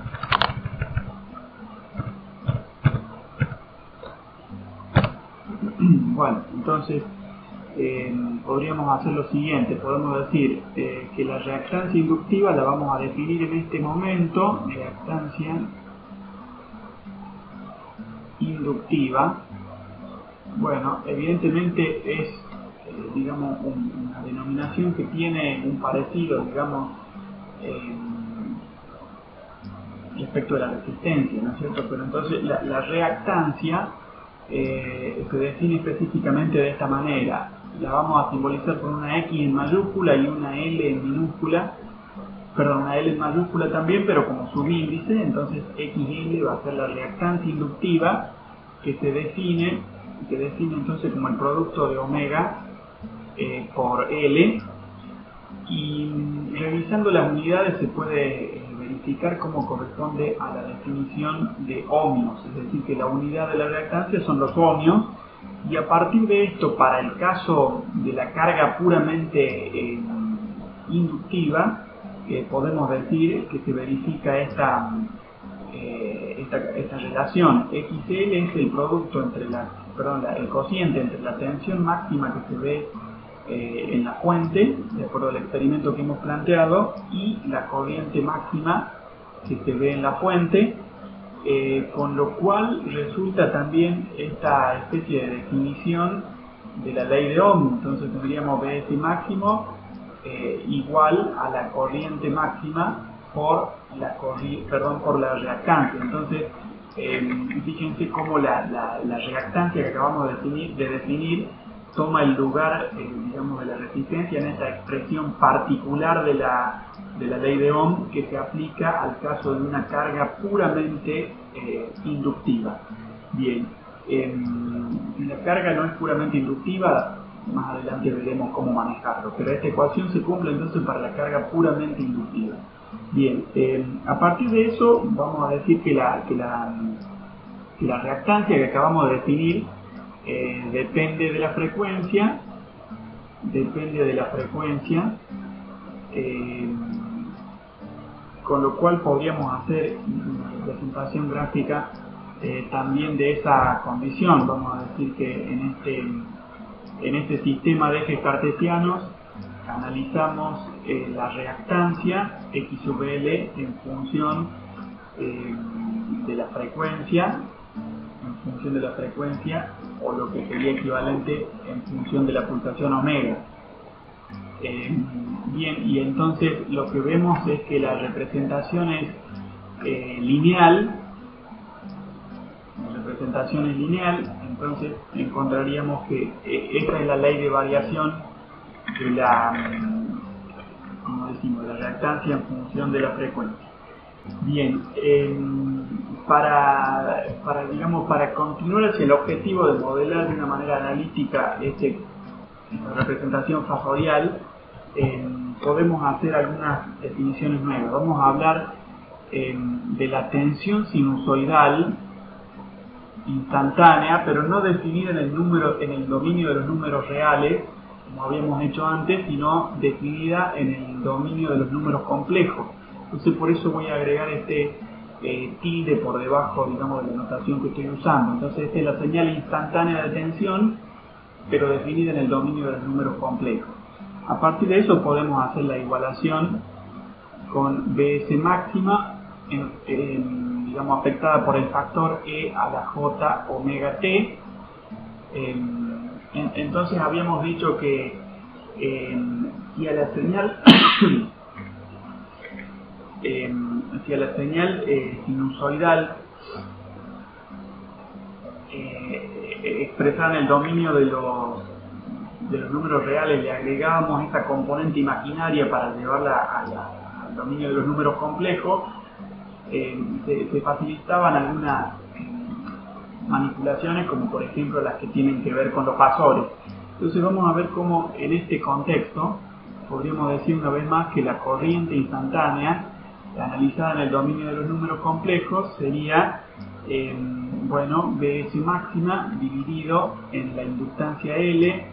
Bueno, entonces podríamos hacer lo siguiente, podemos decir que la reactancia inductiva la vamos a definir en este momento, reactancia inductiva. Bueno, evidentemente es, digamos, una denominación que tiene un parecido, digamos, respecto de la resistencia, ¿no es cierto? Pero entonces la reactancia se define específicamente de esta manera. La vamos a simbolizar con una X en mayúscula y una L en minúscula, perdón, una L en mayúscula también, pero como subíndice. Entonces XL va a ser la reactancia inductiva, que se define entonces como el producto de omega por L, y revisando las unidades se puede verificar cómo corresponde a la definición de ohmios, es decir, que la unidad de la reactancia son los ohmios, y a partir de esto, para el caso de la carga puramente inductiva, podemos decir que se verifica esta relación. XL es el producto entre el cociente entre la tensión máxima que se ve en la fuente, de acuerdo al experimento que hemos planteado, y la corriente máxima que se ve en la fuente, con lo cual resulta también esta especie de definición de la ley de Ohm. Entonces tendríamos Bs máximo igual a la corriente máxima por la reactancia. Entonces fíjense cómo la reactancia que acabamos de definir toma el lugar, digamos, de la resistencia en esta expresión particular de la ley de Ohm, que se aplica al caso de una carga puramente inductiva. Bien, la carga no es puramente inductiva, más adelante veremos cómo manejarlo, pero esta ecuación se cumple entonces para la carga puramente inductiva. Bien, a partir de eso vamos a decir que la reactancia que acabamos de definir depende de la frecuencia, con lo cual podríamos hacer una representación gráfica también de esa condición. Vamos a decir que en este sistema de ejes cartesianos analizamos la reactancia X sub L en función de la frecuencia, o lo que sería equivalente en función de la pulsación omega. Bien, y entonces lo que vemos es que la representación es lineal. Entonces encontraríamos que esta es la ley de variación de la reactancia en función de la frecuencia. Bien, para continuar hacia el objetivo de modelar de una manera analítica esta representación fasorial, podemos hacer algunas definiciones nuevas. Vamos a hablar de la tensión sinusoidal instantánea, pero no definida en el dominio de los números reales, como habíamos hecho antes, sino definida en el dominio de los números complejos. Entonces por eso voy a agregar este tilde por debajo, digamos, de la notación que estoy usando. Entonces esta es la señal instantánea de tensión, pero definida en el dominio de los números complejos. A partir de eso podemos hacer la igualación con Bs máxima, digamos, afectada por el factor E a la J omega t. Entonces habíamos dicho que si a la señal sinusoidal expresada en el dominio de los números reales le agregábamos esta componente imaginaria para llevarla al dominio de los números complejos, se facilitaban algunas manipulaciones, como por ejemplo las que tienen que ver con los fasores. Entonces vamos a ver cómo en este contexto podríamos decir una vez más que la corriente instantánea analizada en el dominio de los números complejos sería Bs máxima dividido en la inductancia L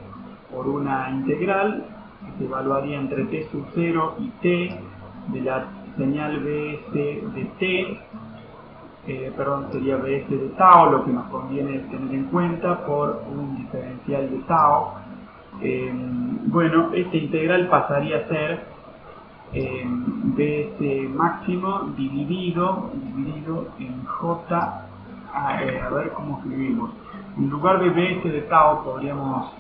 por una integral que se evaluaría entre t sub 0 y t de la señal bs de t, sería bs de tau, lo que nos conviene tener en cuenta por un diferencial de tau. Bueno, esta integral pasaría a ser bs máximo dividido en j, a ver cómo escribimos. En lugar de bs de tau podríamos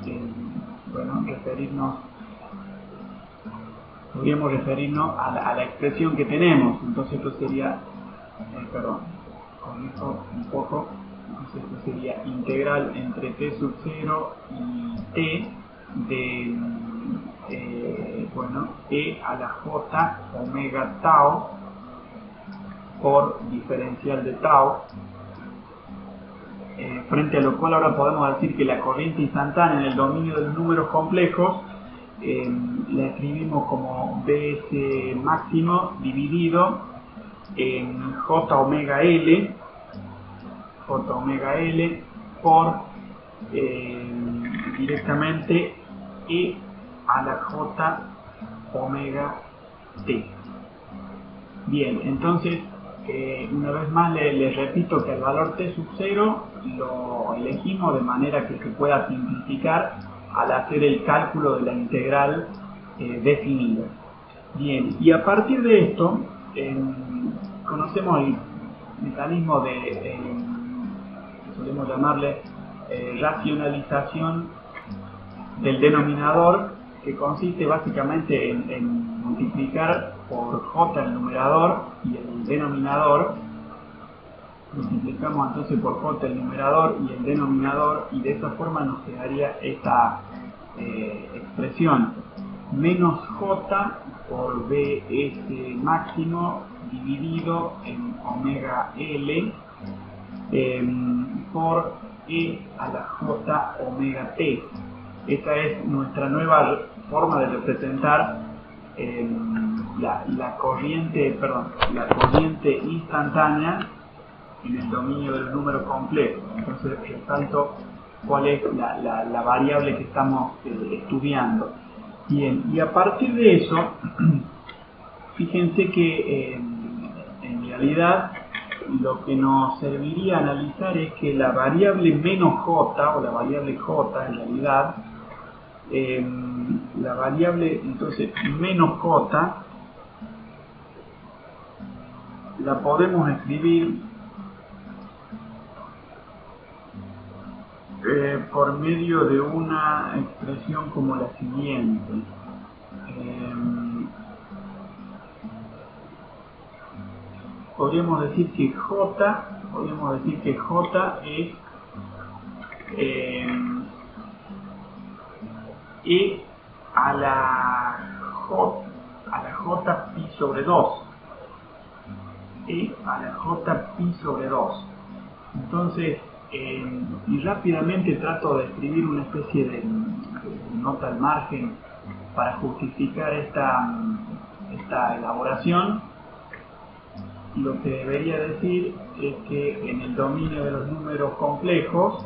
referirnos a la expresión que tenemos. Entonces esto sería, con esto un poco, entonces esto sería integral entre t sub 0 y t de e a la j omega tau por diferencial de tau, frente a lo cual ahora podemos decir que la corriente instantánea en el dominio de los números complejos la escribimos como bs máximo dividido en j omega l por directamente e a la j omega t. Bien, entonces una vez más les repito que el valor t sub 0 lo elegimos de manera que se pueda simplificar al hacer el cálculo de la integral definida. Bien, y a partir de esto conocemos el mecanismo de que solemos llamarle racionalización del denominador, que consiste básicamente en multiplicar por j el numerador y el denominador. Multiplicamos entonces por j el numerador y el denominador, y de esa forma nos quedaría esta expresión: menos j por bs máximo dividido en omega l por e a la j omega t. Esta es nuestra nueva forma de representar la corriente instantánea en el dominio del número complejo. Entonces resalto cuál es la variable que estamos estudiando. Bien, y a partir de eso, fíjense que en realidad lo que nos serviría analizar es que la variable menos j, o la variable j en realidad, la variable entonces menos j la podemos escribir por medio de una expresión como la siguiente. Podríamos decir que j es e a la j pi sobre 2. E a la j pi sobre 2. Entonces, y rápidamente trato de escribir una especie de nota al margen para justificar esta elaboración. Lo que debería decir es que en el dominio de los números complejos,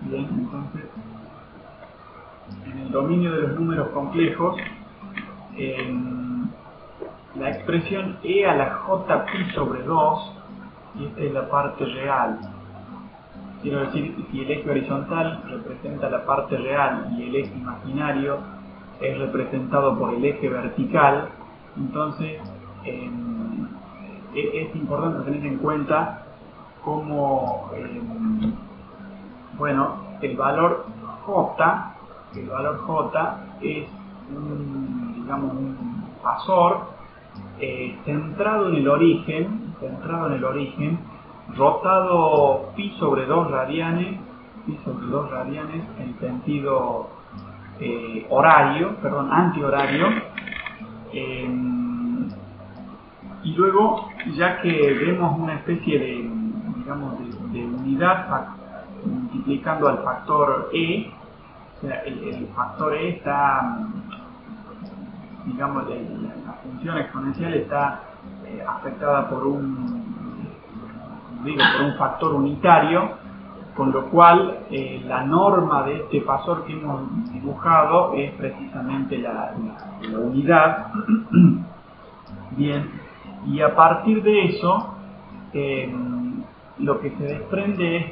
bien, entonces en el dominio de los números complejos, la expresión e a la j pi sobre 2, y esta es la parte real. Quiero decir, si el eje horizontal representa la parte real y el eje imaginario es representado por el eje vertical, entonces es importante tener en cuenta cómo el valor j es un fasor centrado en el origen, rotado pi sobre 2 radianes en sentido antihorario, y luego, ya que vemos una especie de unidad multiplicando al factor e, o sea, el factor e está, la función exponencial está afectada por un factor unitario. con lo cual la norma de este fasor que hemos dibujado es precisamente la unidad. Bien, y a partir de eso lo que se desprende es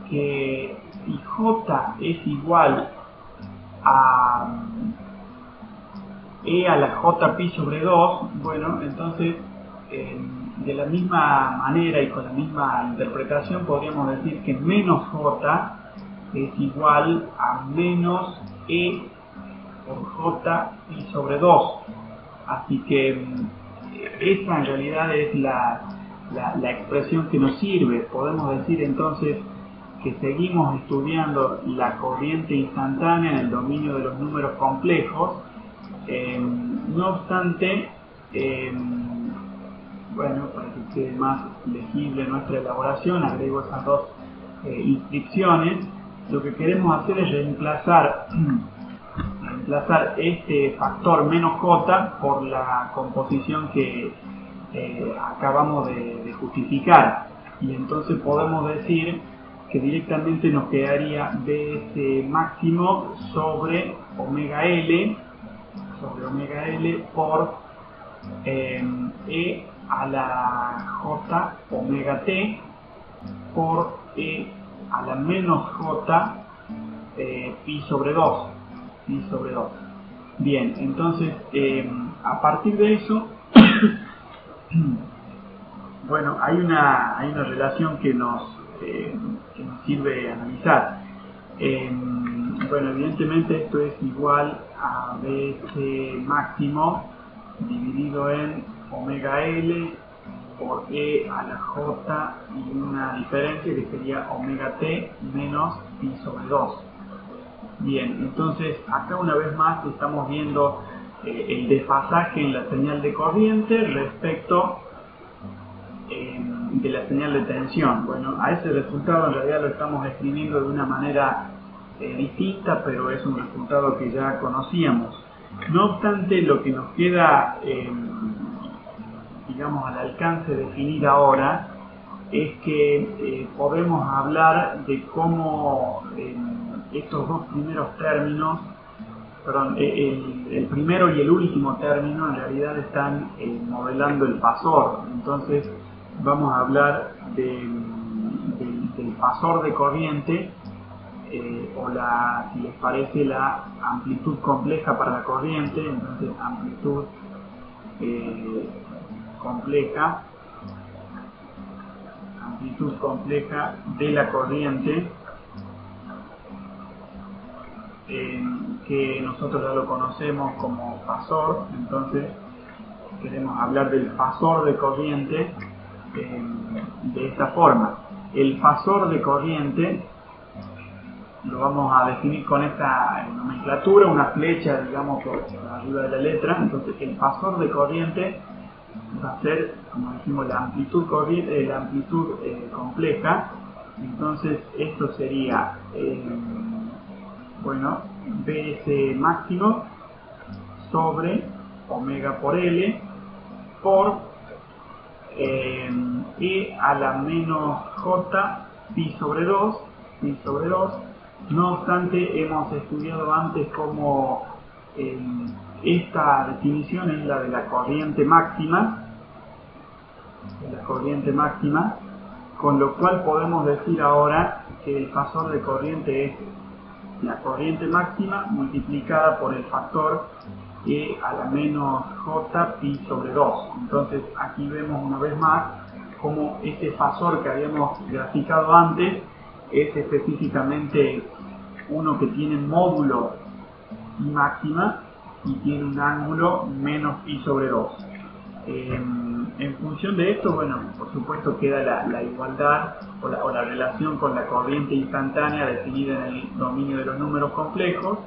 que si J es igual a E a la J pi sobre 2, bueno, entonces de la misma manera y con la misma interpretación podríamos decir que menos J es igual a menos E por J pi sobre 2. Así que esa en realidad es la expresión que nos sirve. Podemos decir entonces que seguimos estudiando la corriente instantánea en el dominio de los números complejos. No obstante, bueno, para que quede más legible nuestra elaboración, agrego esas dos inscripciones. Lo que queremos hacer es reemplazar este factor menos J por la composición que acabamos de justificar, y entonces podemos decir que directamente nos quedaría BS máximo sobre omega L por E a la J omega T por E a la menos J pi sobre 2. Bien, entonces a partir de eso bueno, hay una relación que nos sirve analizar. Bueno, evidentemente esto es igual a BS máximo dividido en omega L por E a la J y una diferencia que sería omega T menos pi sobre 2. Bien, entonces acá una vez más estamos viendo el desfasaje en la señal de corriente respecto de la señal de tensión. Bueno, a ese resultado en realidad lo estamos escribiendo de una manera distinta, pero es un resultado que ya conocíamos. No obstante, lo que nos queda, digamos, al alcance definir ahora es que podemos hablar de cómo estos dos primeros términos, perdón, el primero y el último término en realidad están modelando el fasor. Entonces vamos a hablar del fasor de corriente, o si les parece, la amplitud compleja para la corriente. Entonces amplitud compleja de la corriente, que nosotros ya lo conocemos como fasor. Entonces queremos hablar del fasor de corriente de esta forma. El fasor de corriente lo vamos a definir con esta nomenclatura, una flecha, digamos, por arriba de la letra. Entonces el fasor de corriente va a ser, como dijimos, la amplitud compleja. Entonces esto sería bueno, BS máximo sobre omega por L por E a la menos J pi sobre 2. No obstante, hemos estudiado antes cómo esta definición es la de la corriente máxima, con lo cual podemos decir ahora que el fasor de corriente es la corriente máxima multiplicada por el factor E a la menos J pi sobre 2. Entonces aquí vemos una vez más cómo ese fasor que habíamos graficado antes es específicamente uno que tiene módulo pi máxima y tiene un ángulo menos pi sobre 2. En función de esto, bueno, por supuesto queda la igualdad o la relación con la corriente instantánea definida en el dominio de los números complejos,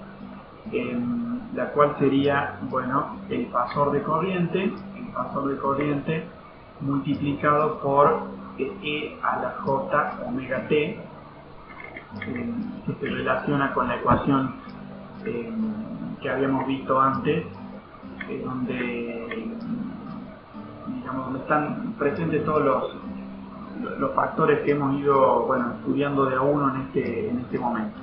la cual sería, bueno, el fasor de corriente multiplicado por E a la J omega T, que se relaciona con la ecuación que habíamos visto antes, donde están presentes todos los factores que hemos ido estudiando de a uno en este momento.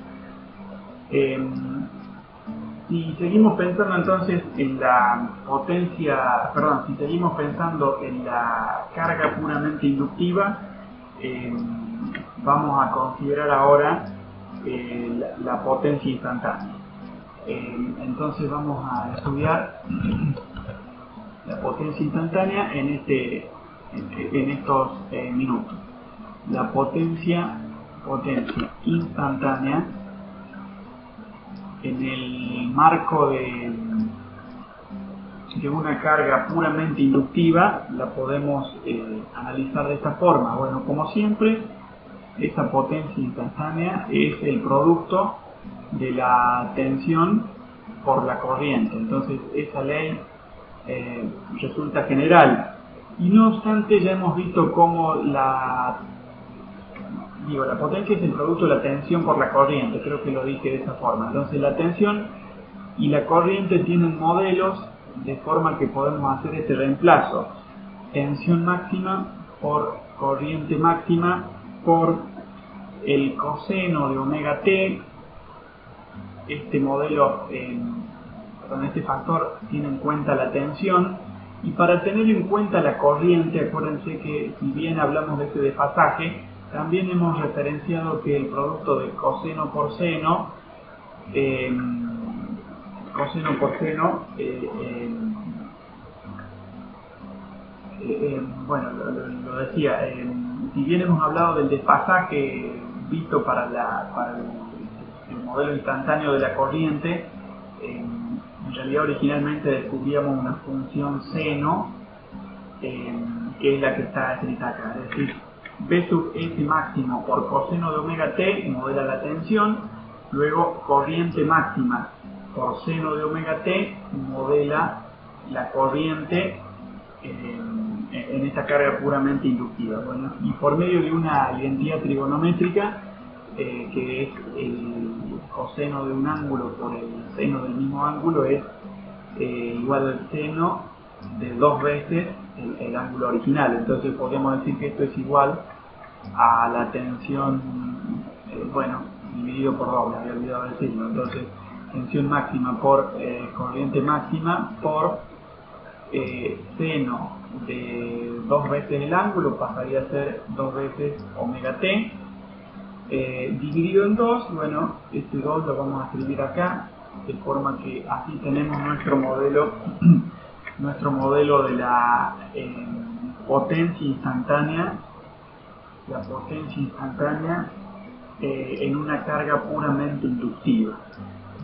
Si seguimos pensando entonces en la potencia, si seguimos pensando en la carga puramente inductiva, vamos a considerar ahora la potencia instantánea. Entonces vamos a estudiar la potencia instantánea en estos minutos. La potencia instantánea en el marco de una carga puramente inductiva la podemos analizar de esta forma. Bueno, como siempre, esa potencia instantánea es el producto de la tensión por la corriente. Entonces esa ley resulta general, y no obstante ya hemos visto cómo la potencia es el producto de la tensión por la corriente, creo que lo dije de esa forma. Entonces la tensión y la corriente tienen modelos de forma que podemos hacer este reemplazo: tensión máxima por corriente máxima por el coseno de omega t. Este modelo, este factor tiene en cuenta la tensión, y para tener en cuenta la corriente, acuérdense que si bien hablamos de este desfasaje, también hemos referenciado que el producto de coseno por seno, lo decía, si bien hemos hablado del desfasaje visto para el modelo instantáneo de la corriente, en realidad originalmente descubríamos una función seno, que es la que está escrita acá, es decir, B sub S máximo por coseno de omega t modela la tensión, luego corriente máxima por seno de omega t modela la corriente en esta carga puramente inductiva. Bueno, y por medio de una identidad trigonométrica, que es el coseno de un ángulo por el seno del mismo ángulo, es igual al seno de 2 veces el ángulo original. Entonces podemos decir que esto es igual a la tensión, dividido por doble, había olvidado decirlo. Entonces tensión máxima por corriente máxima por seno de 2 veces el ángulo, pasaría a ser 2 veces omega t, dividido en 2. Bueno, este 2 lo vamos a escribir acá, de forma que así tenemos nuestro modelo de la potencia instantánea, en una carga puramente inductiva.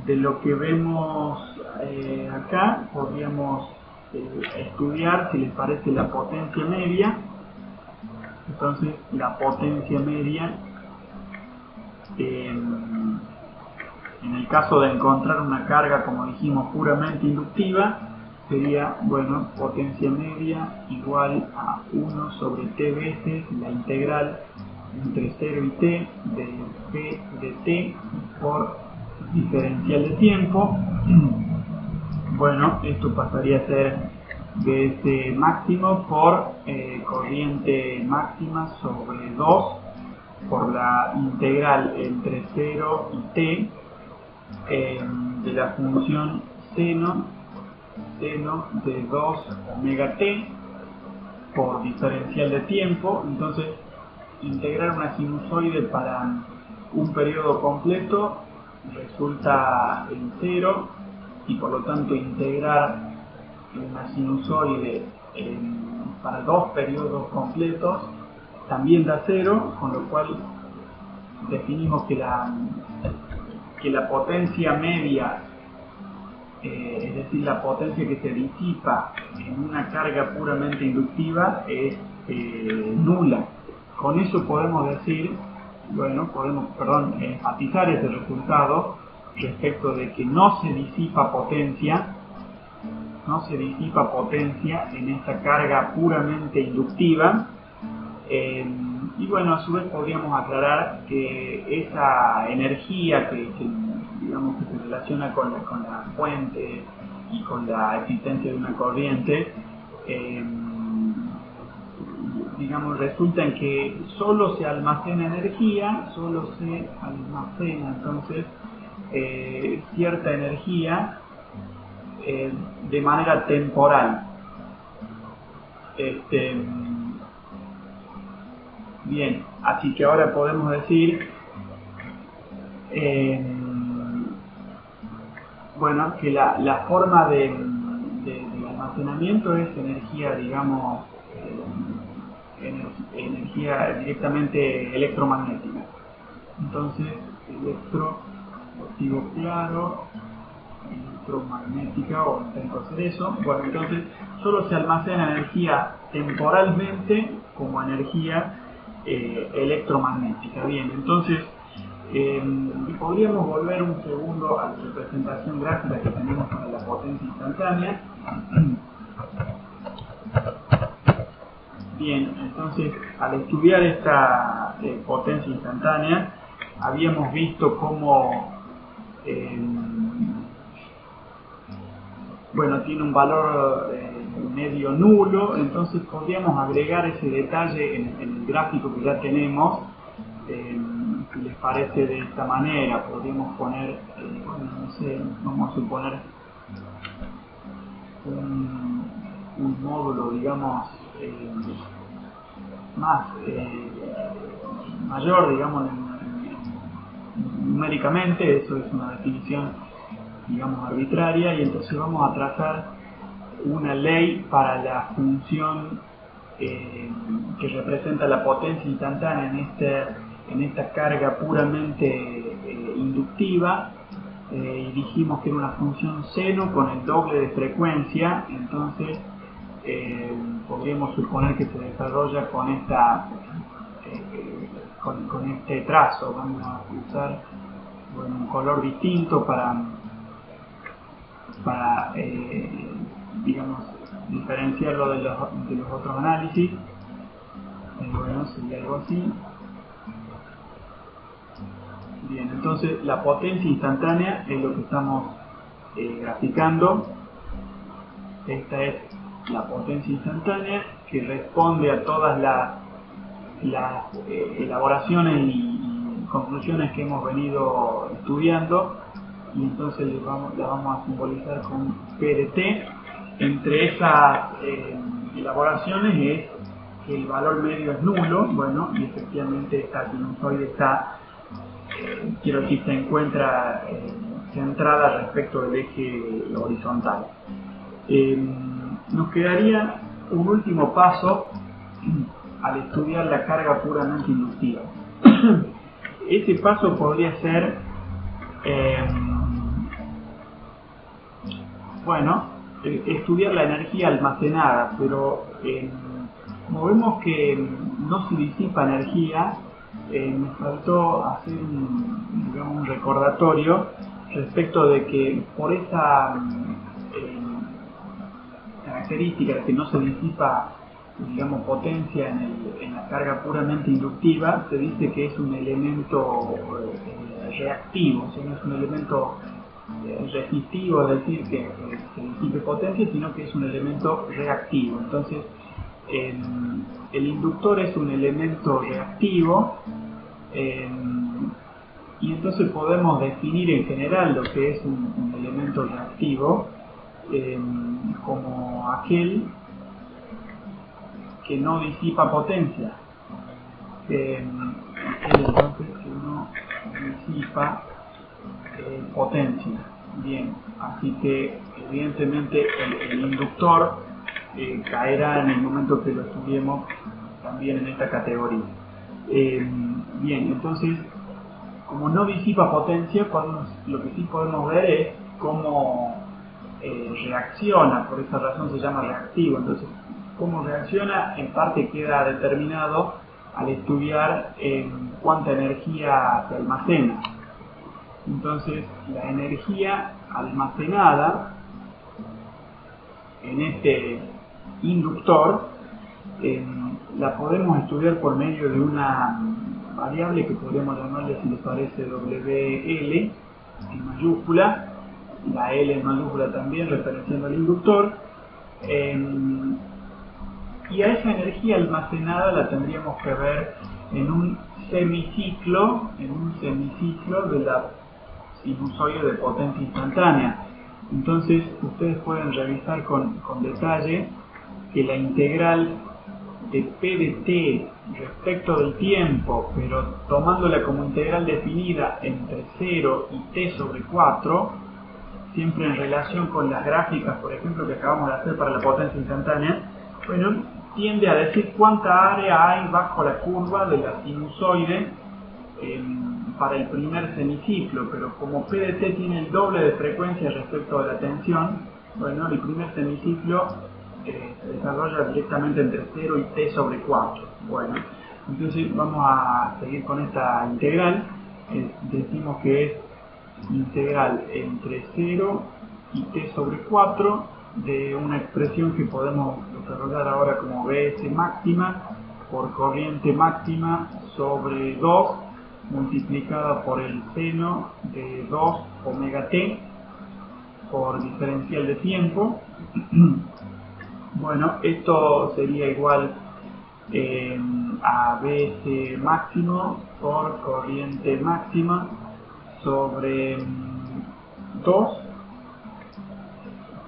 De lo que vemos acá, podríamos estudiar, si les parece, la potencia media. Entonces la potencia media, en el caso de encontrar una carga, como dijimos, puramente inductiva, sería, potencia media igual a 1 sobre t veces la integral entre 0 y t de p de t por diferencial de tiempo. Bueno, esto pasaría a ser ds máximo por corriente máxima sobre 2 por la integral entre 0 y t de la función seno de 2 omega t por diferencial de tiempo. Entonces, integrar una sinusoide para un periodo completo resulta en 0, y por lo tanto integrar una sinusoide para 2 periodos completos también da 0, con lo cual definimos que la potencia media, es decir, la potencia que se disipa en una carga puramente inductiva, es nula. Con eso podemos decir, enfatizar ese resultado respecto de que no se disipa potencia en esta carga puramente inductiva. Y a su vez podríamos aclarar que esa energía que se relaciona con la fuente y con la existencia de una corriente, digamos, resulta en que solo se almacena energía, entonces cierta energía de manera temporal. Bien, así que ahora podemos decir bueno, que la forma de almacenamiento es energía, digamos, energía directamente electromagnética. Entonces, digo claro, electromagnética, o intento hacer eso. Bueno, entonces solo se almacena energía temporalmente como energía electromagnética. Bien, entonces podríamos volver un segundo a la representación gráfica que tenemos para la potencia instantánea. Bien, entonces al estudiar esta potencia instantánea habíamos visto cómo bueno, tiene un valor medio nulo, entonces podríamos agregar ese detalle en el gráfico que ya tenemos. Si les parece, de esta manera podríamos poner, bueno, no sé, vamos a suponer un módulo, digamos, más mayor, digamos, numéricamente. Eso es una definición, digamos, arbitraria, y entonces vamos a trazar una ley para la función que representa la potencia instantánea en esta carga puramente inductiva, y dijimos que era una función seno con el doble de frecuencia. Entonces podríamos suponer que se desarrolla con este trazo. Vamos a usar, bueno, un color distinto para digamos, diferenciarlo de los otros análisis. Bueno, sería algo así. Bien, entonces la potencia instantánea es lo que estamos graficando. Esta es la potencia instantánea, que responde a todas las elaboraciones y conclusiones que hemos venido estudiando, y entonces la vamos a simbolizar con P de T. Entre esas elaboraciones es que el valor medio es nulo. Bueno, y efectivamente esta sinusoide está, quiero decir, se encuentra centrada respecto del eje horizontal. Nos quedaría un último paso al estudiar la carga puramente inductiva. Ese paso podría ser, bueno, estudiar la energía almacenada, pero como vemos que no se disipa energía, me faltó hacer un recordatorio respecto de que por esa característica de que no se disipa, digamos, potencia en la carga puramente inductiva, se dice que es un elemento reactivo, o sea, no es un elemento resistivo, es decir, que se disipe potencia, sino que es un elemento reactivo. Entonces, el inductor es un elemento reactivo, y entonces podemos definir en general lo que es un elemento reactivo como aquel que no disipa potencia. Entonces, que no disipa potencia. Bien, así que evidentemente el inductor caerá en el momento que lo estudiemos también en esta categoría. Bien, entonces, como no disipa potencia, lo que sí podemos ver es cómo reacciona. Por esa razón se llama reactivo. Entonces, cómo reacciona en parte queda determinado al estudiar cuánta energía se almacena. Entonces, la energía almacenada en este inductor la podemos estudiar por medio de una variable que podríamos llamarle, si les parece, WL en mayúscula, la L en mayúscula también, referenciando al inductor. y a esa energía almacenada la tendríamos que ver en un semiciclo de la sinusoide de potencia instantánea. Entonces ustedes pueden revisar con detalle que la integral de P de t respecto del tiempo, pero tomándola como integral definida entre 0 y t sobre 4, siempre en relación con las gráficas, por ejemplo, que acabamos de hacer para la potencia instantánea, bueno, tiende a decir cuánta área hay bajo la curva de la sinusoide para el primer semiciclo, pero como P de t tiene el doble de frecuencia respecto a la tensión, bueno, el primer semiciclo se desarrolla directamente entre 0 y t sobre 4. Bueno, entonces vamos a seguir con esta integral. Decimos que es integral entre 0 y t sobre 4 de una expresión que podemos desarrollar ahora como Bs máxima por corriente máxima sobre 2 multiplicada por el seno de 2 omega t por diferencial de tiempo. Bueno, esto sería igual a Bs máximo por corriente máxima sobre 2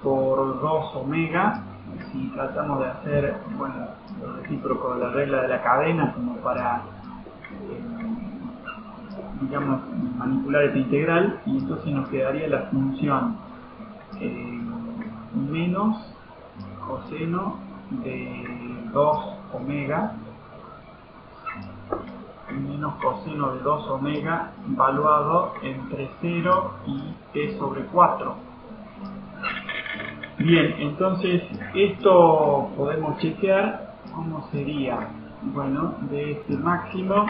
por 2 omega. Si tratamos de hacer, bueno, lo recíproco de la regla de la cadena como para digamos manipular esta integral, y entonces nos quedaría la función menos coseno de 2 omega menos coseno de 2 omega valuado entre 0 y t sobre 4. Bien, entonces esto podemos chequear cómo sería. Bueno, de este máximo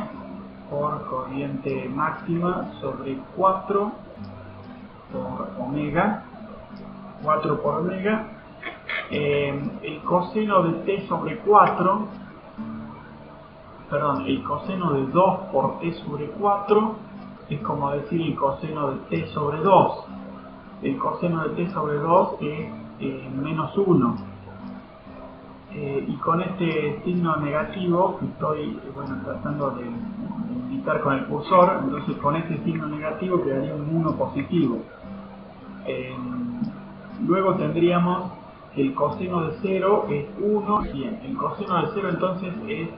por corriente máxima sobre 4 por omega, 4 por omega. El coseno de t sobre 4, perdón, el coseno de 2 por t sobre 4 es como decir el coseno de t sobre 2. El coseno de t sobre 2 es menos 1. Y con este signo negativo que estoy tratando de indicar con el cursor, entonces con este signo negativo quedaría un 1 positivo. Luego tendríamos que el coseno de 0 es 1. Bien, el coseno de 0 entonces es,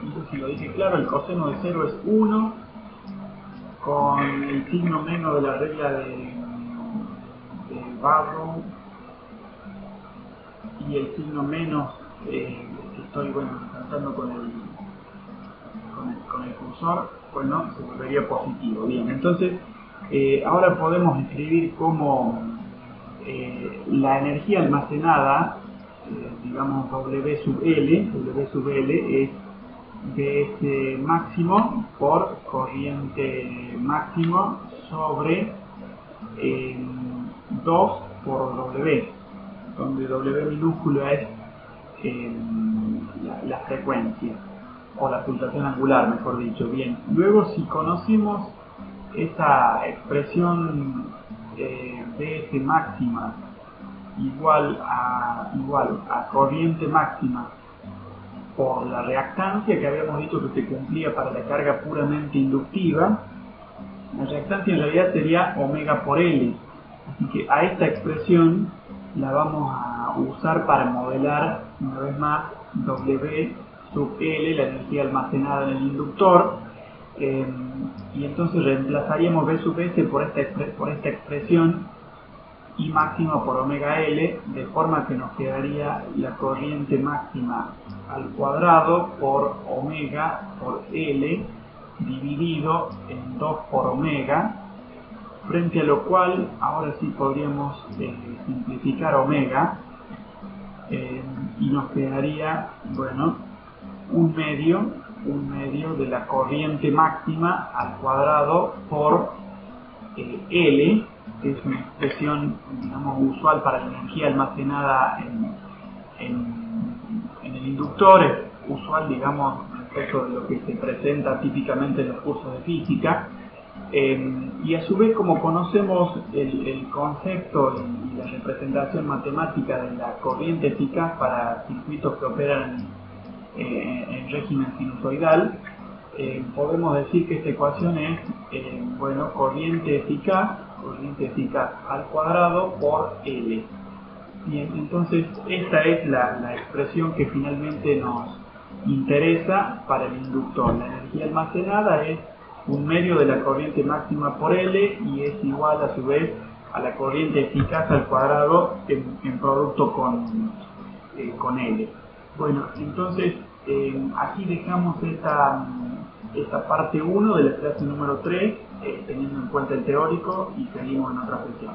no sé si lo dije claro, el coseno de 0 es 1 con el signo menos de la regla de Barrow y el signo menos que estoy tratando con el cursor, bueno, se volvería positivo. Bien, entonces ahora podemos escribir como la energía almacenada, digamos W sub L es Bs máximo por corriente máximo sobre 2 por W, donde W minúscula es la frecuencia o la pulsación angular, mejor dicho. Bien, luego si conocemos esa expresión Bs máxima igual a corriente máxima por la reactancia que habíamos dicho que se cumplía para la carga puramente inductiva, la reactancia en realidad sería omega por L. Así que a esta expresión la vamos a usar para modelar una vez más W sub L, la energía almacenada en el inductor, y entonces reemplazaríamos B sub S por esta expresión I máxima por omega L, de forma que nos quedaría la corriente máxima al cuadrado por omega por L dividido en 2 por omega, frente a lo cual ahora sí podríamos simplificar omega y nos quedaría, bueno, un medio de la corriente máxima al cuadrado por L, que es una expresión, digamos, usual para la energía almacenada en el inductor, es usual, digamos, respecto de lo que se presenta típicamente en los cursos de física. Y a su vez, como conocemos el concepto y la representación matemática de la corriente eficaz para circuitos que operan en régimen sinusoidal, podemos decir que esta ecuación es corriente eficaz al cuadrado por L. Bien, entonces esta es la expresión que finalmente nos interesa para el inductor. La energía almacenada es un medio de la corriente máxima por L y es igual a su vez a la corriente eficaz al cuadrado en producto con L. Bueno, entonces aquí dejamos esta parte 1 de la clase número 3, teniendo en cuenta el teórico, y seguimos en otra sesión.